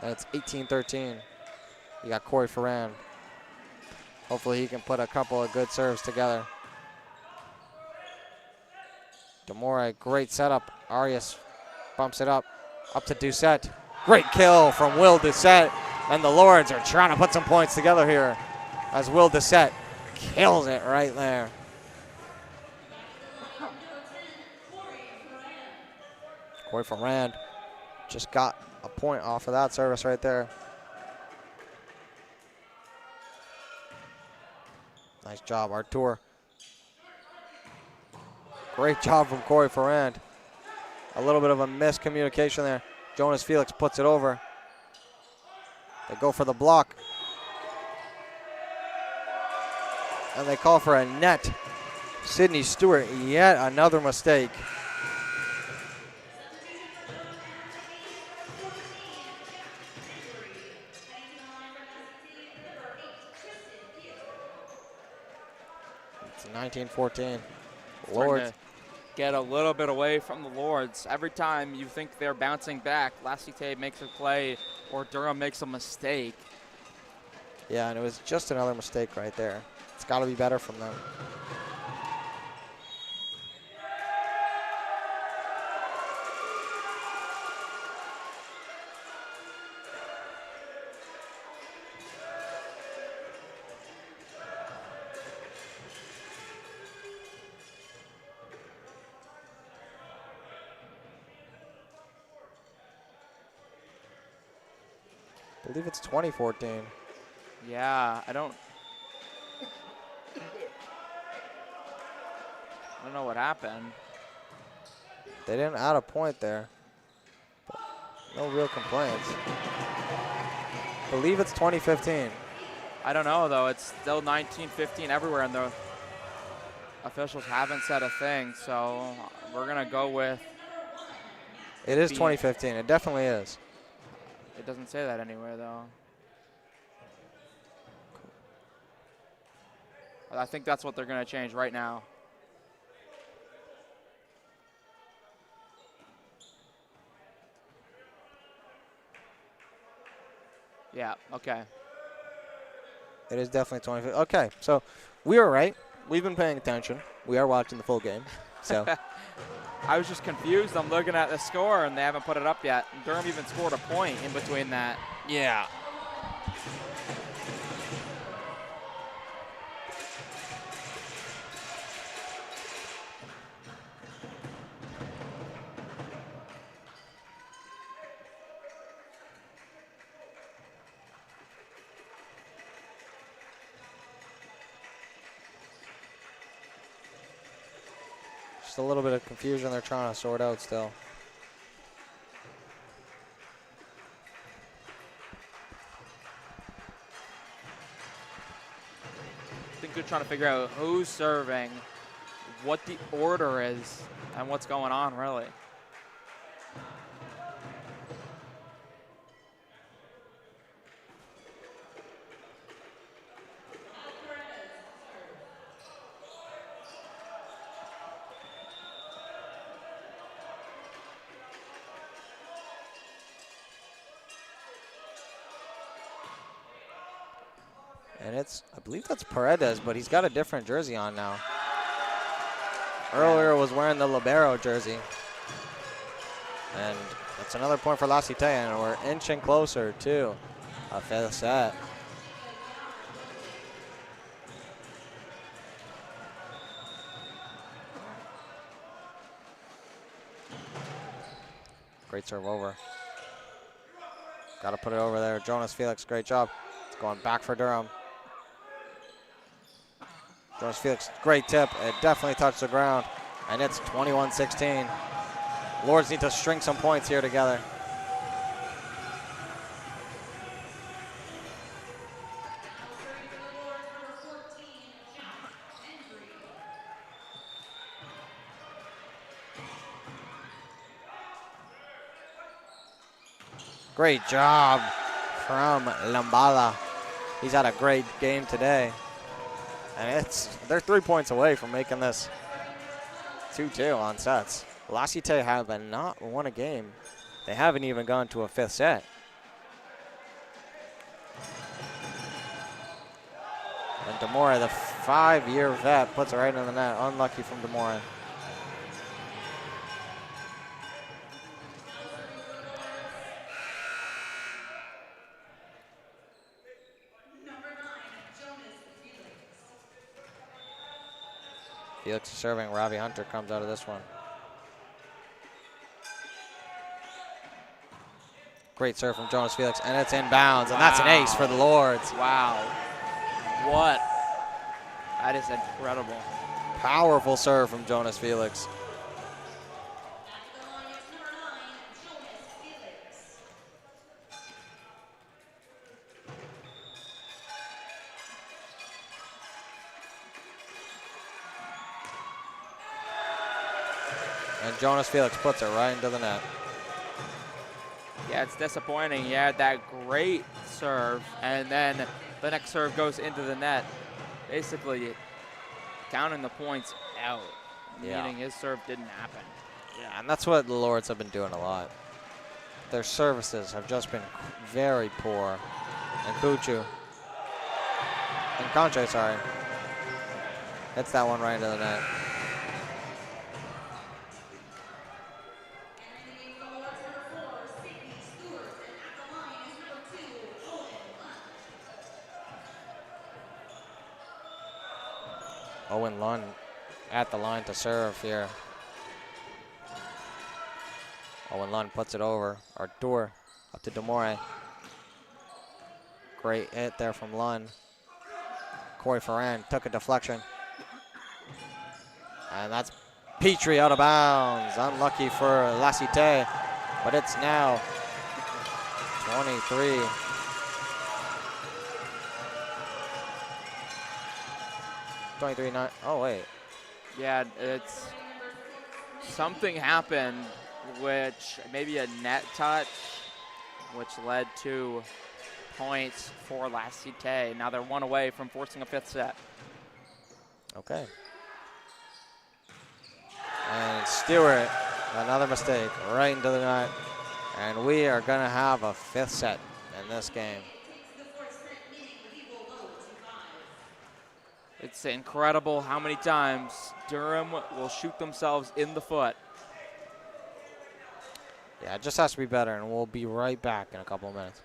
And it's 18-13. You got Corey Ferrand. Hopefully he can put a couple of good serves together. Demore, great setup. Arias bumps it up to Doucette. Great kill from Will Doucette. And the Lords are trying to put some points together here as Will Doucette kills it right there. Corey Ferrand just got a point off of that service right there. Nice job, Artur. Great job from Corey Ferrand. A little bit of a miscommunication there. Jonas Felix puts it over. They go for the block. And they call for a net. Sydney Stewart, yet another mistake. 19-14. Starting Lords. to get a little bit away from the Lords. Every time you think they're bouncing back, La Cite makes a play or Durham makes a mistake. Yeah, and it was just another mistake right there. It's got to be better from them. I believe it's 2014. Yeah, I don't know what happened. They didn't add a point there. But no real complaints. I believe it's 2015. I don't know, though. It's still 19-15 everywhere, and the officials haven't said a thing, so we're going to go with... It is 2015. It definitely is. It doesn't say that anywhere, though. I think that's what they're going to change right now. Yeah, okay. It is definitely 2015. Okay, so we were right. We've been paying attention. We are watching the full game. So I was just confused. I'm looking at the score, and they haven't put it up yet. Durham even scored a point in between that. yeah. Just a little bit of confusion they're trying to sort out still. I think they're trying to figure out who's serving, what the order is, and what's going on, really. And it's, I believe that's Paredes, but he's got a different jersey on now. Earlier was wearing the libero jersey. And that's another point for La Cite, and we're inching closer to a fifth set. Great serve over. Got to put it over there. Jonas Felix, great job. It's going back for Durham. Jonas Felix, great tip. It definitely touched the ground. And it's 21-16. Lords need to string some points here together. Great job from Lambala. He's had a great game today. And they're 3 points away from making this 2-2 on sets. La Cite have not won a game. They haven't even gone to a fifth set. And Demore, the 5-year vet, puts it right in the net. Unlucky from Demore. Felix is serving. Ravi Hunter comes out of this one. Great serve from Jonas Felix, and it's inbounds, and that's an ace for the Lords. Wow. What? That is incredible. Powerful serve from Jonas Felix. And Jonas Felix puts it right into the net. Yeah, it's disappointing. He had that great serve, and then the next serve goes into the net. Basically, counting the points out, Yeah. meaning his serve didn't happen. Yeah, and that's what the Lords have been doing a lot. Their services have just been very poor. And Conche, sorry. Hits that one right into the net. Owen Lund at the line to serve here. Owen Lund puts it over, or Door, up to Demore. Great hit there from Lund. Corey Ferran took a deflection. And that's Petrie out of bounds. Unlucky for La Cite, but it's now 23. Oh, wait. Yeah, it's something happened, which maybe a net touch, which led to points for La Cite. Now they're one away from forcing a fifth set. Okay. And Stewart, another mistake, right into the net. And we are going to have a fifth set in this game. It's incredible how many times Durham will shoot themselves in the foot. Yeah, it just has to be better, and we'll be right back in a couple of minutes.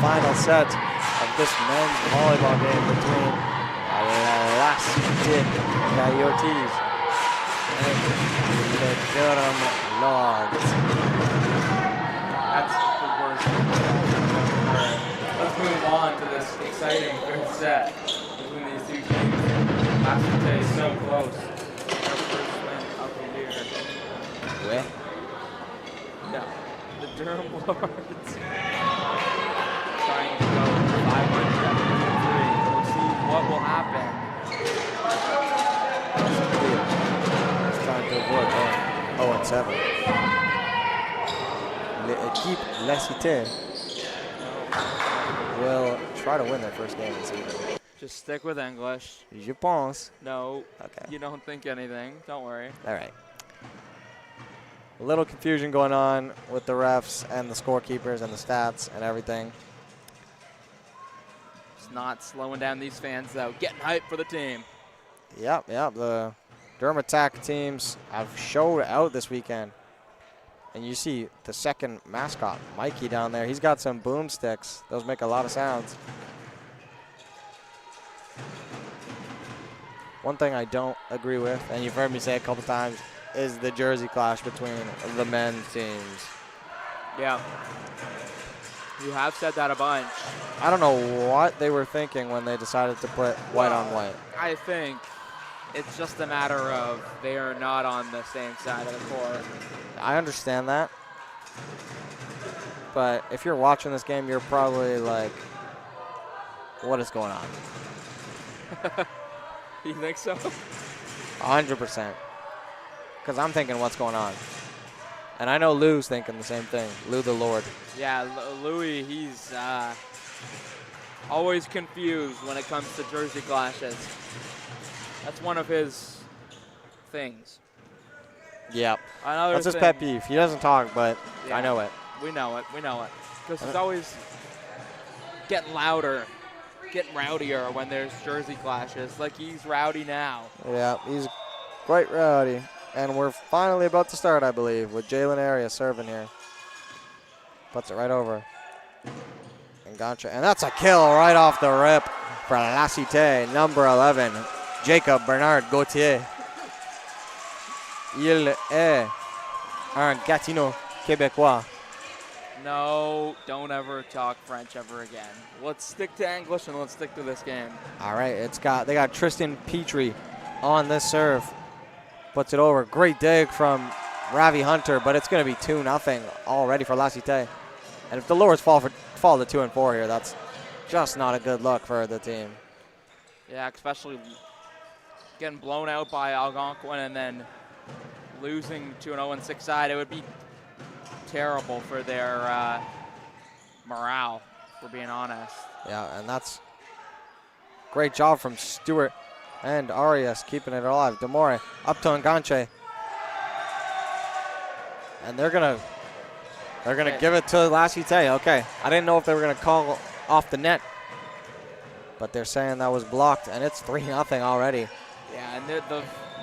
Final set of this men's volleyball game between Last Dip Coyotes and the Durham Lords. That's the worst. Let's move on to this exciting fifth set between these two teams. Last Dip is so close. Their first win of the year. Where? Yeah, the Durham Lords. Trying to go 500 after 3. what will happen. He's trying to avoid going 0-7. L'équipe La Cité will try to win their first game this evening. Just stick with English. Je pense. No, Okay. you don't think anything. Don't worry. All right. A little confusion going on with the refs and the scorekeepers and the stats and everything. It's not slowing down these fans, though. Getting hype for the team. Yep. The Durham Attack teams have showed out this weekend. And you see the second mascot, Mikey, down there. He's got some boomsticks. Those make a lot of sounds. One thing I don't agree with, and you've heard me say a couple times, is the jersey clash between the men's teams. Yeah. You have said that a bunch. I don't know what they were thinking when they decided to put white on white. I think it's just a matter of they are not on the same side of the court. I understand that. But if you're watching this game, you're probably like, what is going on? You think so? 100%. Because I'm thinking, what's going on? And I know Lou's thinking the same thing. Lou the Lord. Yeah, Louis, he's always confused when it comes to jersey clashes. That's one of his things. Yep. Another That's his thing, pet peeve. He doesn't talk, but yeah, I know it. We know it. Because he's always getting louder, getting rowdier when there's jersey clashes. Like he's rowdy now. Yeah, he's quite rowdy. And we're finally about to start, I believe, with Jalen Arias serving here. Puts it right over. And Gotcha. And that's a kill right off the rip for La Cité, number 11, Jacob Bernard Gauthier. Il est un Gatineau Québécois. No, don't ever talk French ever again. Let's stick to English and let's stick to this game. All right, they got Tristan Petrie on this serve. Puts it over. Great dig from Ravi Hunter, but it's going to be 2-0 already for La Cité. And if the Lords fall to 2-4 here, that's just not a good look for the team. Yeah, especially getting blown out by Algonquin and then losing to an 0-6 side. It would be terrible for their morale, for being honest. Yeah, and that's great job from Stewart and Arias keeping it alive. Demore up to Nganche. And they're gonna give it to La Cité. Okay, I didn't know if they were gonna call off the net, but they're saying that was blocked, and it's 3-0 already. Yeah, and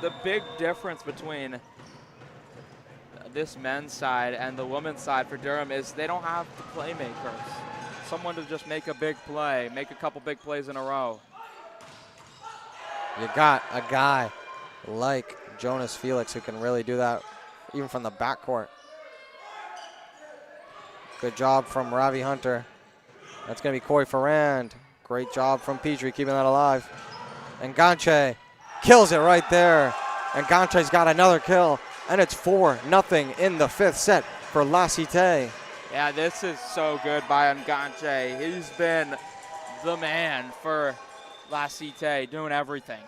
the big difference between this men's side and the women's side for Durham is they don't have the playmakers. Someone to just make a big play, make a couple big plays in a row. You got a guy like Jonas Felix who can really do that even from the backcourt. Good job from Ravi Hunter. That's going to be Corey Ferrand. Great job from Petrie keeping that alive. And Ganche kills it right there. And Ganche's got another kill. And it's 4-0 in the fifth set for La Cité. Yeah, this is so good by Nganche. He's been the man for La Cité, doing everything.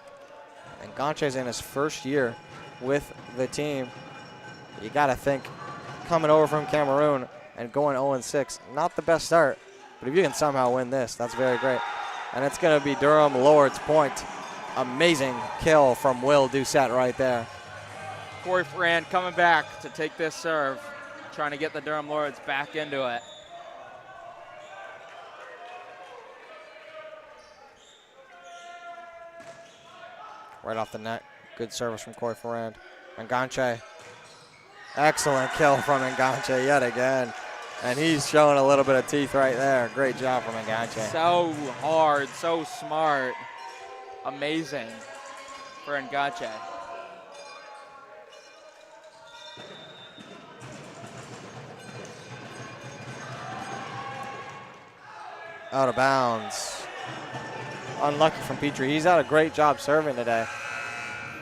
And Ganche's in his first year with the team. You got to think, coming over from Cameroon and going 0-6, not the best start. But if you can somehow win this, that's very great. And it's going to be Durham Lord's point. Amazing kill from Will Doucette right there. Corey Ferrand coming back to take this serve, trying to get the Durham Lords back into it. Right off the net. Good service from Corey Ferrand. Nganche. Excellent kill from Nganche yet again. And he's showing a little bit of teeth right there. Great job from Nganche. So hard, so smart. Amazing for Nganche. Out of bounds. Unlucky from Petrie. He's had a great job serving today.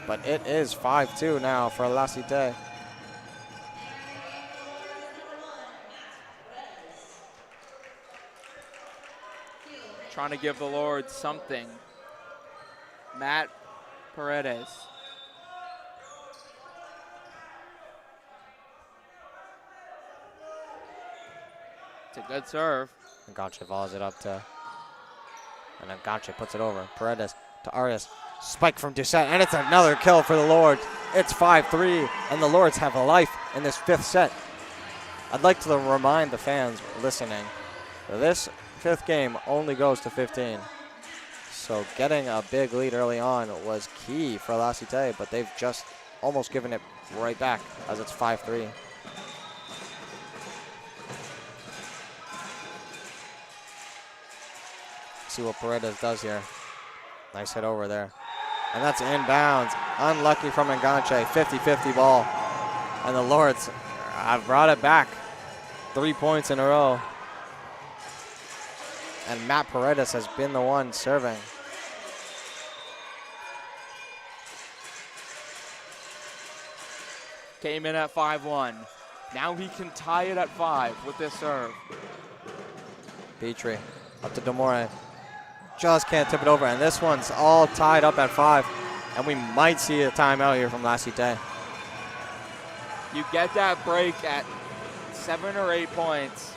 But it is 5-2 now for La Cité. Trying to give the Lords something Matt Paredes. It's a good serve. Enganche volleys it up to, and Enganche puts it over. Paredes to Arias. Spike from Doucette, and it's another kill for the Lords. It's 5-3, and the Lords have a life in this 5th set. I'd like to remind the fans listening that this 5th game only goes to 15. So getting a big lead early on was key for La Cite, but they've just almost given it right back as it's 5-3. See what Paredes does here. Nice hit over there. And that's inbounds. Unlucky from Enganche. 50-50 ball. And the Lords have brought it back. 3 points in a row. And Matt Paredes has been the one serving. Came in at 5-1. Now he can tie it at 5 with this serve. Petrie up to Demore. Just can't tip it over. And this one's all tied up at 5. And we might see a timeout here from La Cite. You get that break at 7 or 8 points.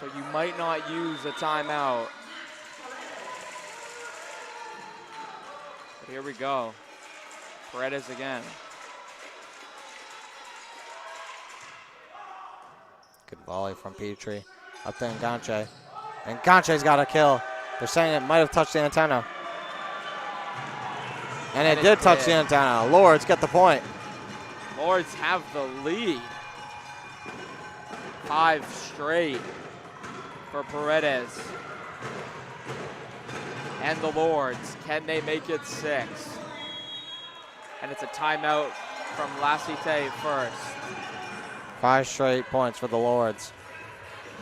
So you might not use a timeout. But here we go. Paredes again. Good volley from Petrie. Up to Enganche. Enganche's got a kill. They're saying it might have touched the antenna. And it did touch the antenna. Lords get the point. Lords have the lead. 5 straight for Paredes. And the Lords, can they make it 6? And it's a timeout from La Cite first. 5 straight points for the Lords.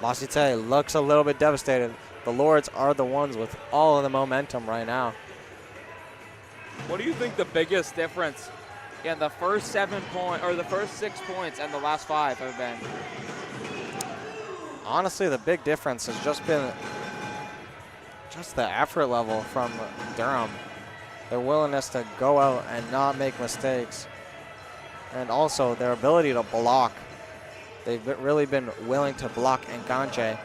La Cite looks a little bit devastated. The Lords are the ones with all of the momentum right now. What do you think the biggest difference in the first 7 points or the first 6 points and the last 5 have been? Honestly, the big difference has just been just the effort level from Durham. Their willingness to go out and not make mistakes. And also their ability to block. They've really been willing to block Enganche.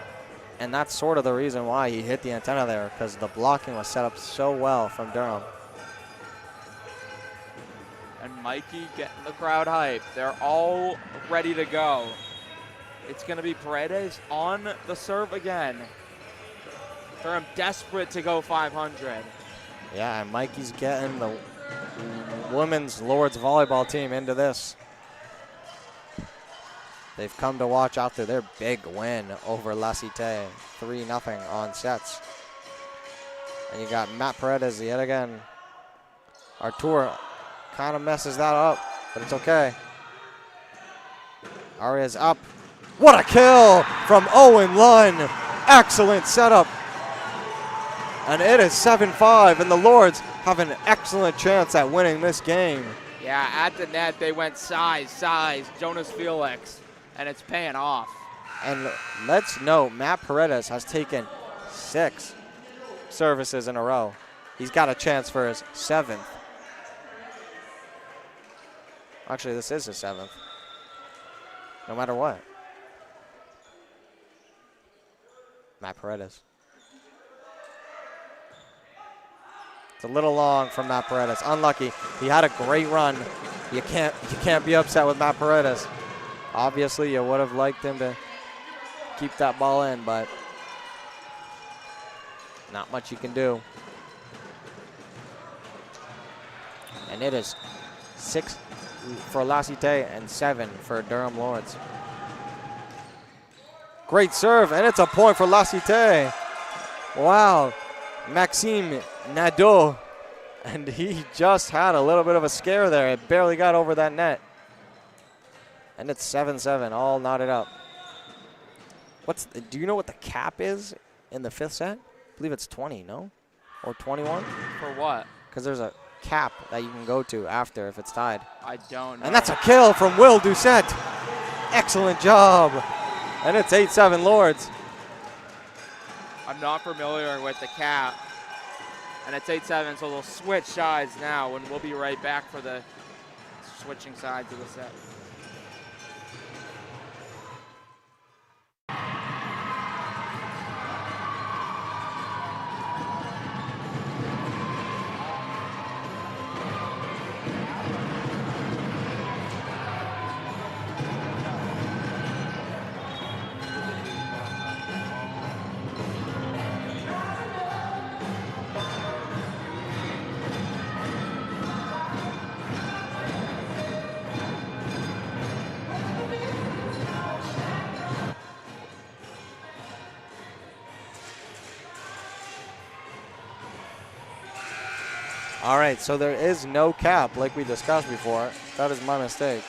And that's sort of the reason why he hit the antenna there, because the blocking was set up so well from Durham. And Mikey getting the crowd hyped. They're all ready to go. It's going to be Paredes on the serve again. Durham desperate to go 500. Yeah, and Mikey's getting the women's Lords volleyball team into this. They've come to watch after their big win over La Cite, 3-0 on sets. And you got Matt Paredes yet again. Artur kind of messes that up, but it's okay. Arias up. What a kill from Owen Lunn. Excellent setup. And it is 7-5, and the Lords have an excellent chance at winning this game. Yeah, at the net, they went size, Jonas Felix, and it's paying off. And let's note, Matt Paredes has taken 6 services in a row. He's got a chance for his 7th. Actually, this is his 7th. No matter what. Matt Paredes. It's a little long from Matt Paredes. Unlucky. He had a great run. You can't be upset with Matt Paredes. Obviously, you would have liked him to keep that ball in, but not much you can do. And it is 6 for La Cite and 7 for Durham Lords. Great serve, and it's a point for La Cite. Wow. Maxime Nadeau, and he just had a little bit of a scare there. It barely got over that net. And it's 7-7, all knotted up. Do you know what the cap is in the 5th set? I believe it's 20, no? Or 21? For what? Because there's a cap that you can go to after if it's tied. I don't know. And that's a kill from Will Doucette. Excellent job. And it's 8-7 Lords. I'm not familiar with the cap. And it's 8-7, so they'll switch sides now, and we'll be right back for the switching sides of the set. All right, so there is no cap like we discussed before. That is my mistake.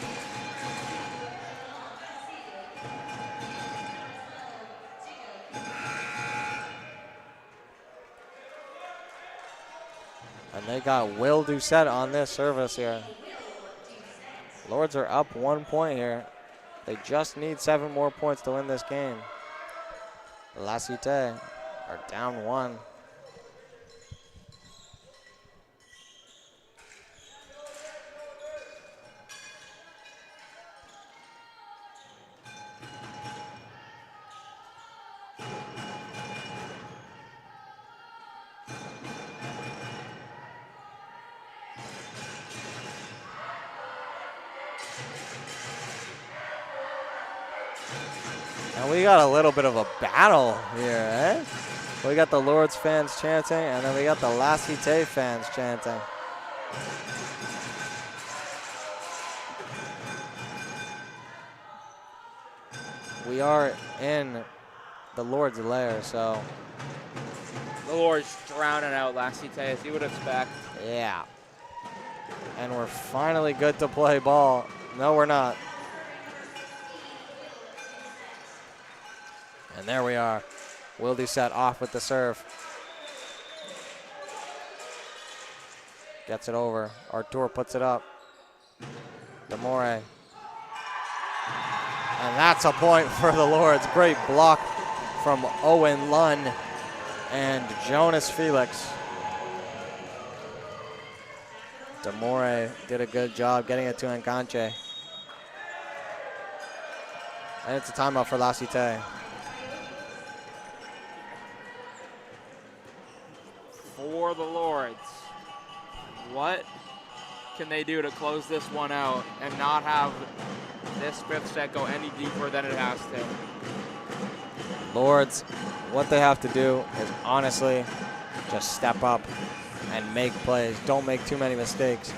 And they got Will Doucette on this service here. Lords are up 1 point here. They just need 7 more points to win this game. La Cite are down 1. And we got a little bit of a battle here, eh? We got the Lords fans chanting, and then we got the La Cite fans chanting. We are in the Lords' lair, so. The Lords drowning out La Cite, as you would expect. Yeah. And we're finally good to play ball. No, we're not. And there we are. Will Doucette off with the serve. Gets it over. Artur puts it up. Demore. And that's a point for the Lords. Great block from Owen Lunn and Jonas Felix. Demore did a good job getting it to Enganche. And it's a timeout for La Cite. For the Lords, what can they do to close this one out and not have this fifth set go any deeper than it has to? Lords, what they have to do is honestly just step up and make plays. Don't make too many mistakes.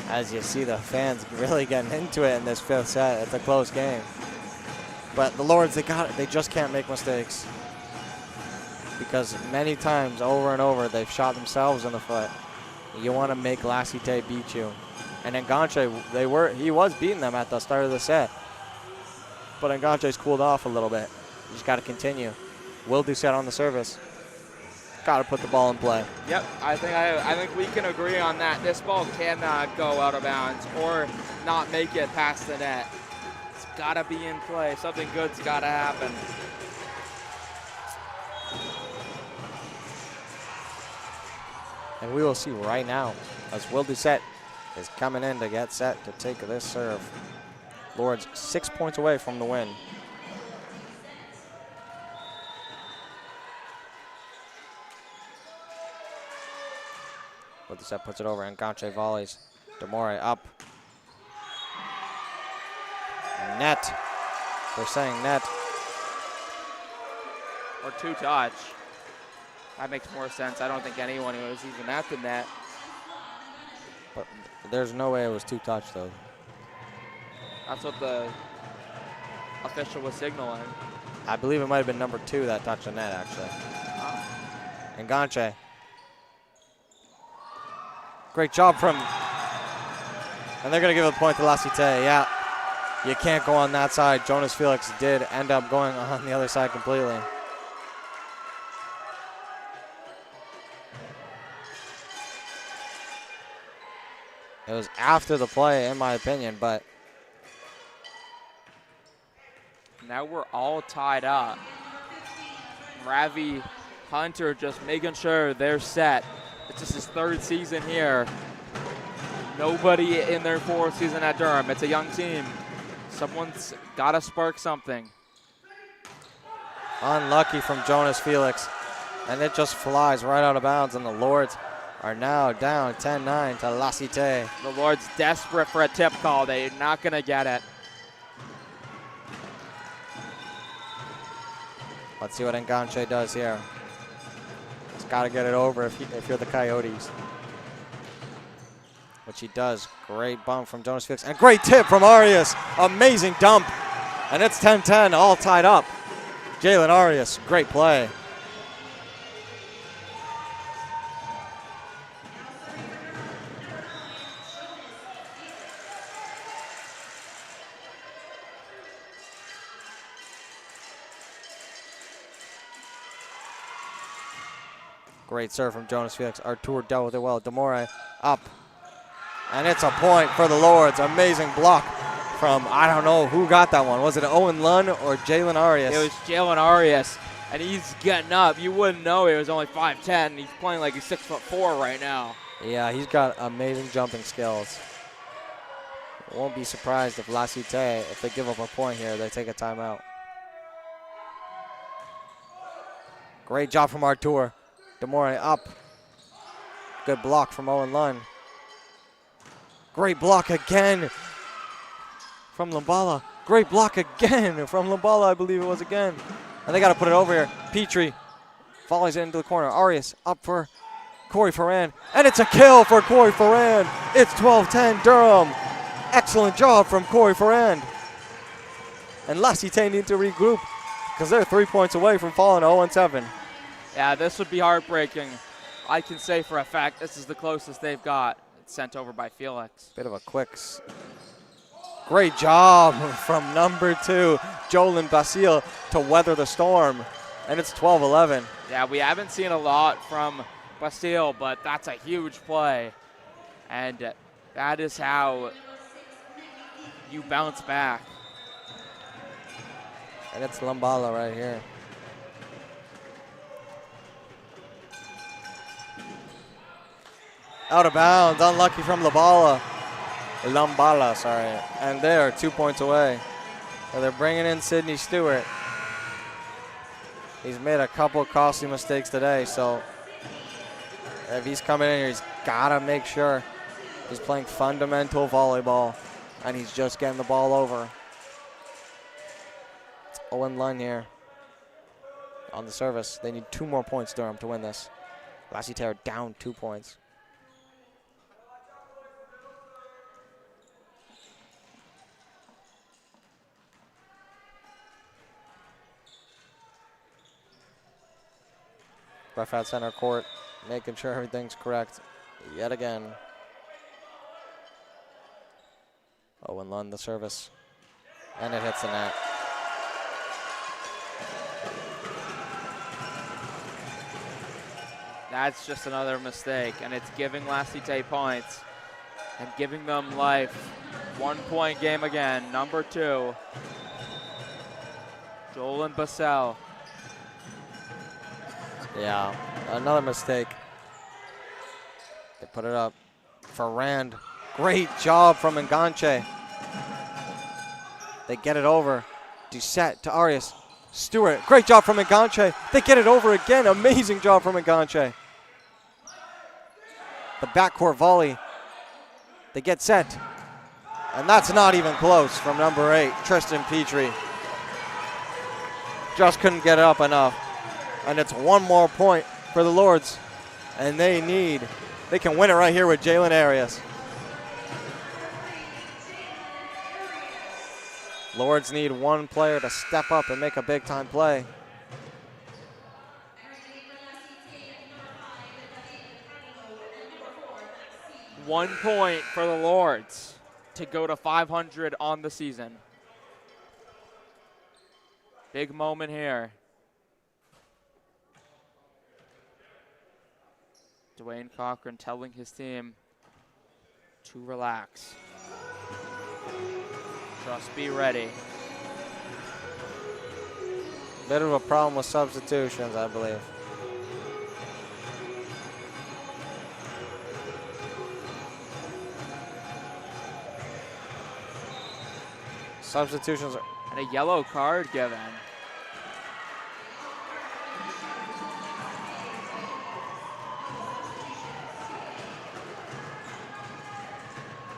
As you see, the fans really getting into it in this fifth set. It's a close game. But the Lords, they got it. They just can't make mistakes. Because many times, over and over, they've shot themselves in the foot. You want to make La Cite beat you. And Enganche, he was beating them at the start of the set. But Enganche's cooled off a little bit. You just got to continue. Will Doucette on the service. Got to put the ball in play. Yep, I think we can agree on that. This ball cannot go out of bounds or not make it past the net. It's got to be in play. Something good's got to happen. And we will see right now as Will Doucette is coming in to get set to take this serve. Lords 6 points away from the win. Will Doucette puts it over and Enganche volleys. Demore up. Net. They're saying net. Or two touch. That makes more sense. I don't think anyone was even at the net. But there's no way it was two touch though. That's what the official was signaling. I believe it might have been number 2 that touched the net actually. Enganche. Great job from, and they're gonna give a point to La Cite. Yeah, you can't go on that side. Jonas Felix did end up going on the other side completely. It was after the play, in my opinion, but. Now we're all tied up. Ravi Hunter just making sure they're set. It's just his 3rd season here. Nobody in their 4th season at Durham. It's a young team. Someone's got to spark something. Unlucky from Jonas Felix. And it just flies right out of bounds, and the Lords are now down 10-9 to La Cite. The Lords desperate for a tip call. They're not going to get it. Let's see what Enganche does here. He's got to get it over if you're the Coyotes. Which he does. Great bump from Jonas Felix. And great tip from Arias. Amazing dump. And it's 10-10, all tied up. Jalen Arias, great play. Great serve from Jonas Felix. Artur dealt with it well. Demore up. And it's a point for the Lords. Amazing block from, I don't know who got that one. Was it Owen Lunn or Jalen Arias? It was Jalen Arias, and he's getting up. You wouldn't know he was only 5'10". He's playing like he's 6'4" right now. Yeah, he's got amazing jumping skills. Won't be surprised if La Cite, if they give up a point here, they take a timeout. Great job from Artur. Demore up. Good block from Owen Lunn. Great block again from Lumbala. Great block again from Lumbala, I believe it was again. And they got to put it over here. Petrie volleys it into the corner. Arias up for Corey Ferrand. And it's a kill for Corey Ferrand. It's 12-10 Durham. Excellent job from Corey Ferrand. And La Cite need to regroup because they're 3 points away from falling 0-7. Yeah, this would be heartbreaking. I can say for a fact this is the closest they've got. It's sent over by Felix. Bit of a quick. Great job from number 2, Jolin Basile, to weather the storm. And it's 12-11. Yeah, we haven't seen a lot from Basile, but that's a huge play. And that is how you bounce back. And it's Lumbala right here. Out of bounds, unlucky from Lumbala, sorry. And they're 2 points away. So they're bringing in Sidney Stewart. He's made a couple costly mistakes today, so if he's coming in here, he's gotta make sure he's playing fundamental volleyball and he's just getting the ball over. It's Owen Lunn here on the service. They need 2 more points, Durham, to win this. La Cite are down 2 points. Ref at center court, making sure everything's correct yet again. Owen Lunn, the service, and it hits the net. That's just another mistake, and it's giving La Cite points and giving them life. 1 point game again, number 2. Jolin Basile. Yeah, another mistake. They put it up. Ferrand, great job from Enganche. They get it over. Doucette to Arias. Stewart, great job from Enganche. They get it over again. Amazing job from Enganche. The backcourt volley. They get set. And that's not even close from number 8, Tristan Petrie. Just couldn't get it up enough. And it's 1 more point for the Lords. And they can win it right here with Jalen Arias. Lords need 1 player to step up and make a big time play. One point for the Lords to go to 500 on the season. Big moment here. Dwayne Cochran telling his team to relax. Just be ready. Bit of a problem with substitutions, I believe. Substitutions are. And a yellow card given.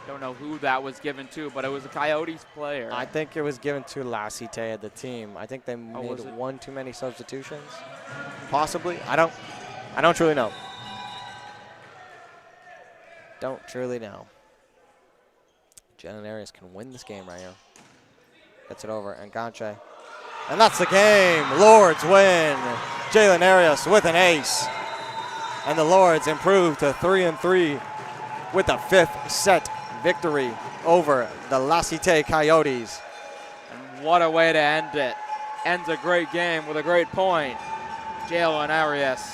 Don't know who that was given to, but it was a Coyotes player. I think it was given to La Cite at the team. I think they made was it? one too many substitutions. Possibly. I don't truly know. Don't truly know. Jalen Arias can win this game right here. Gets it over, and Ganche. And that's the game. Lords win. Jalen Arias with an ace. And the Lords improve to 3-3 with a 5th set victory over the La Cite Coyotes. And what a way to end it. Ends a great game with a great point. Jalen Arias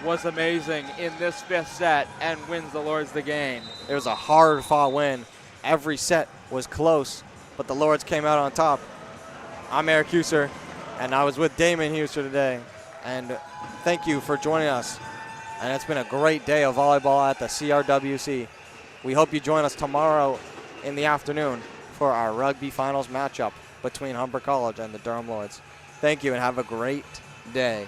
was amazing in this 5th set and wins the Lords the game. It was a hard-fought win. Every set was close, but the Lords came out on top. I'm Eric Huser, and I was with Damon Huser today. And thank you for joining us. And it's been a great day of volleyball at the CRWC. We hope you join us tomorrow in the afternoon for our rugby finals matchup between Humber College and the Durham Lords. Thank you and have a great day.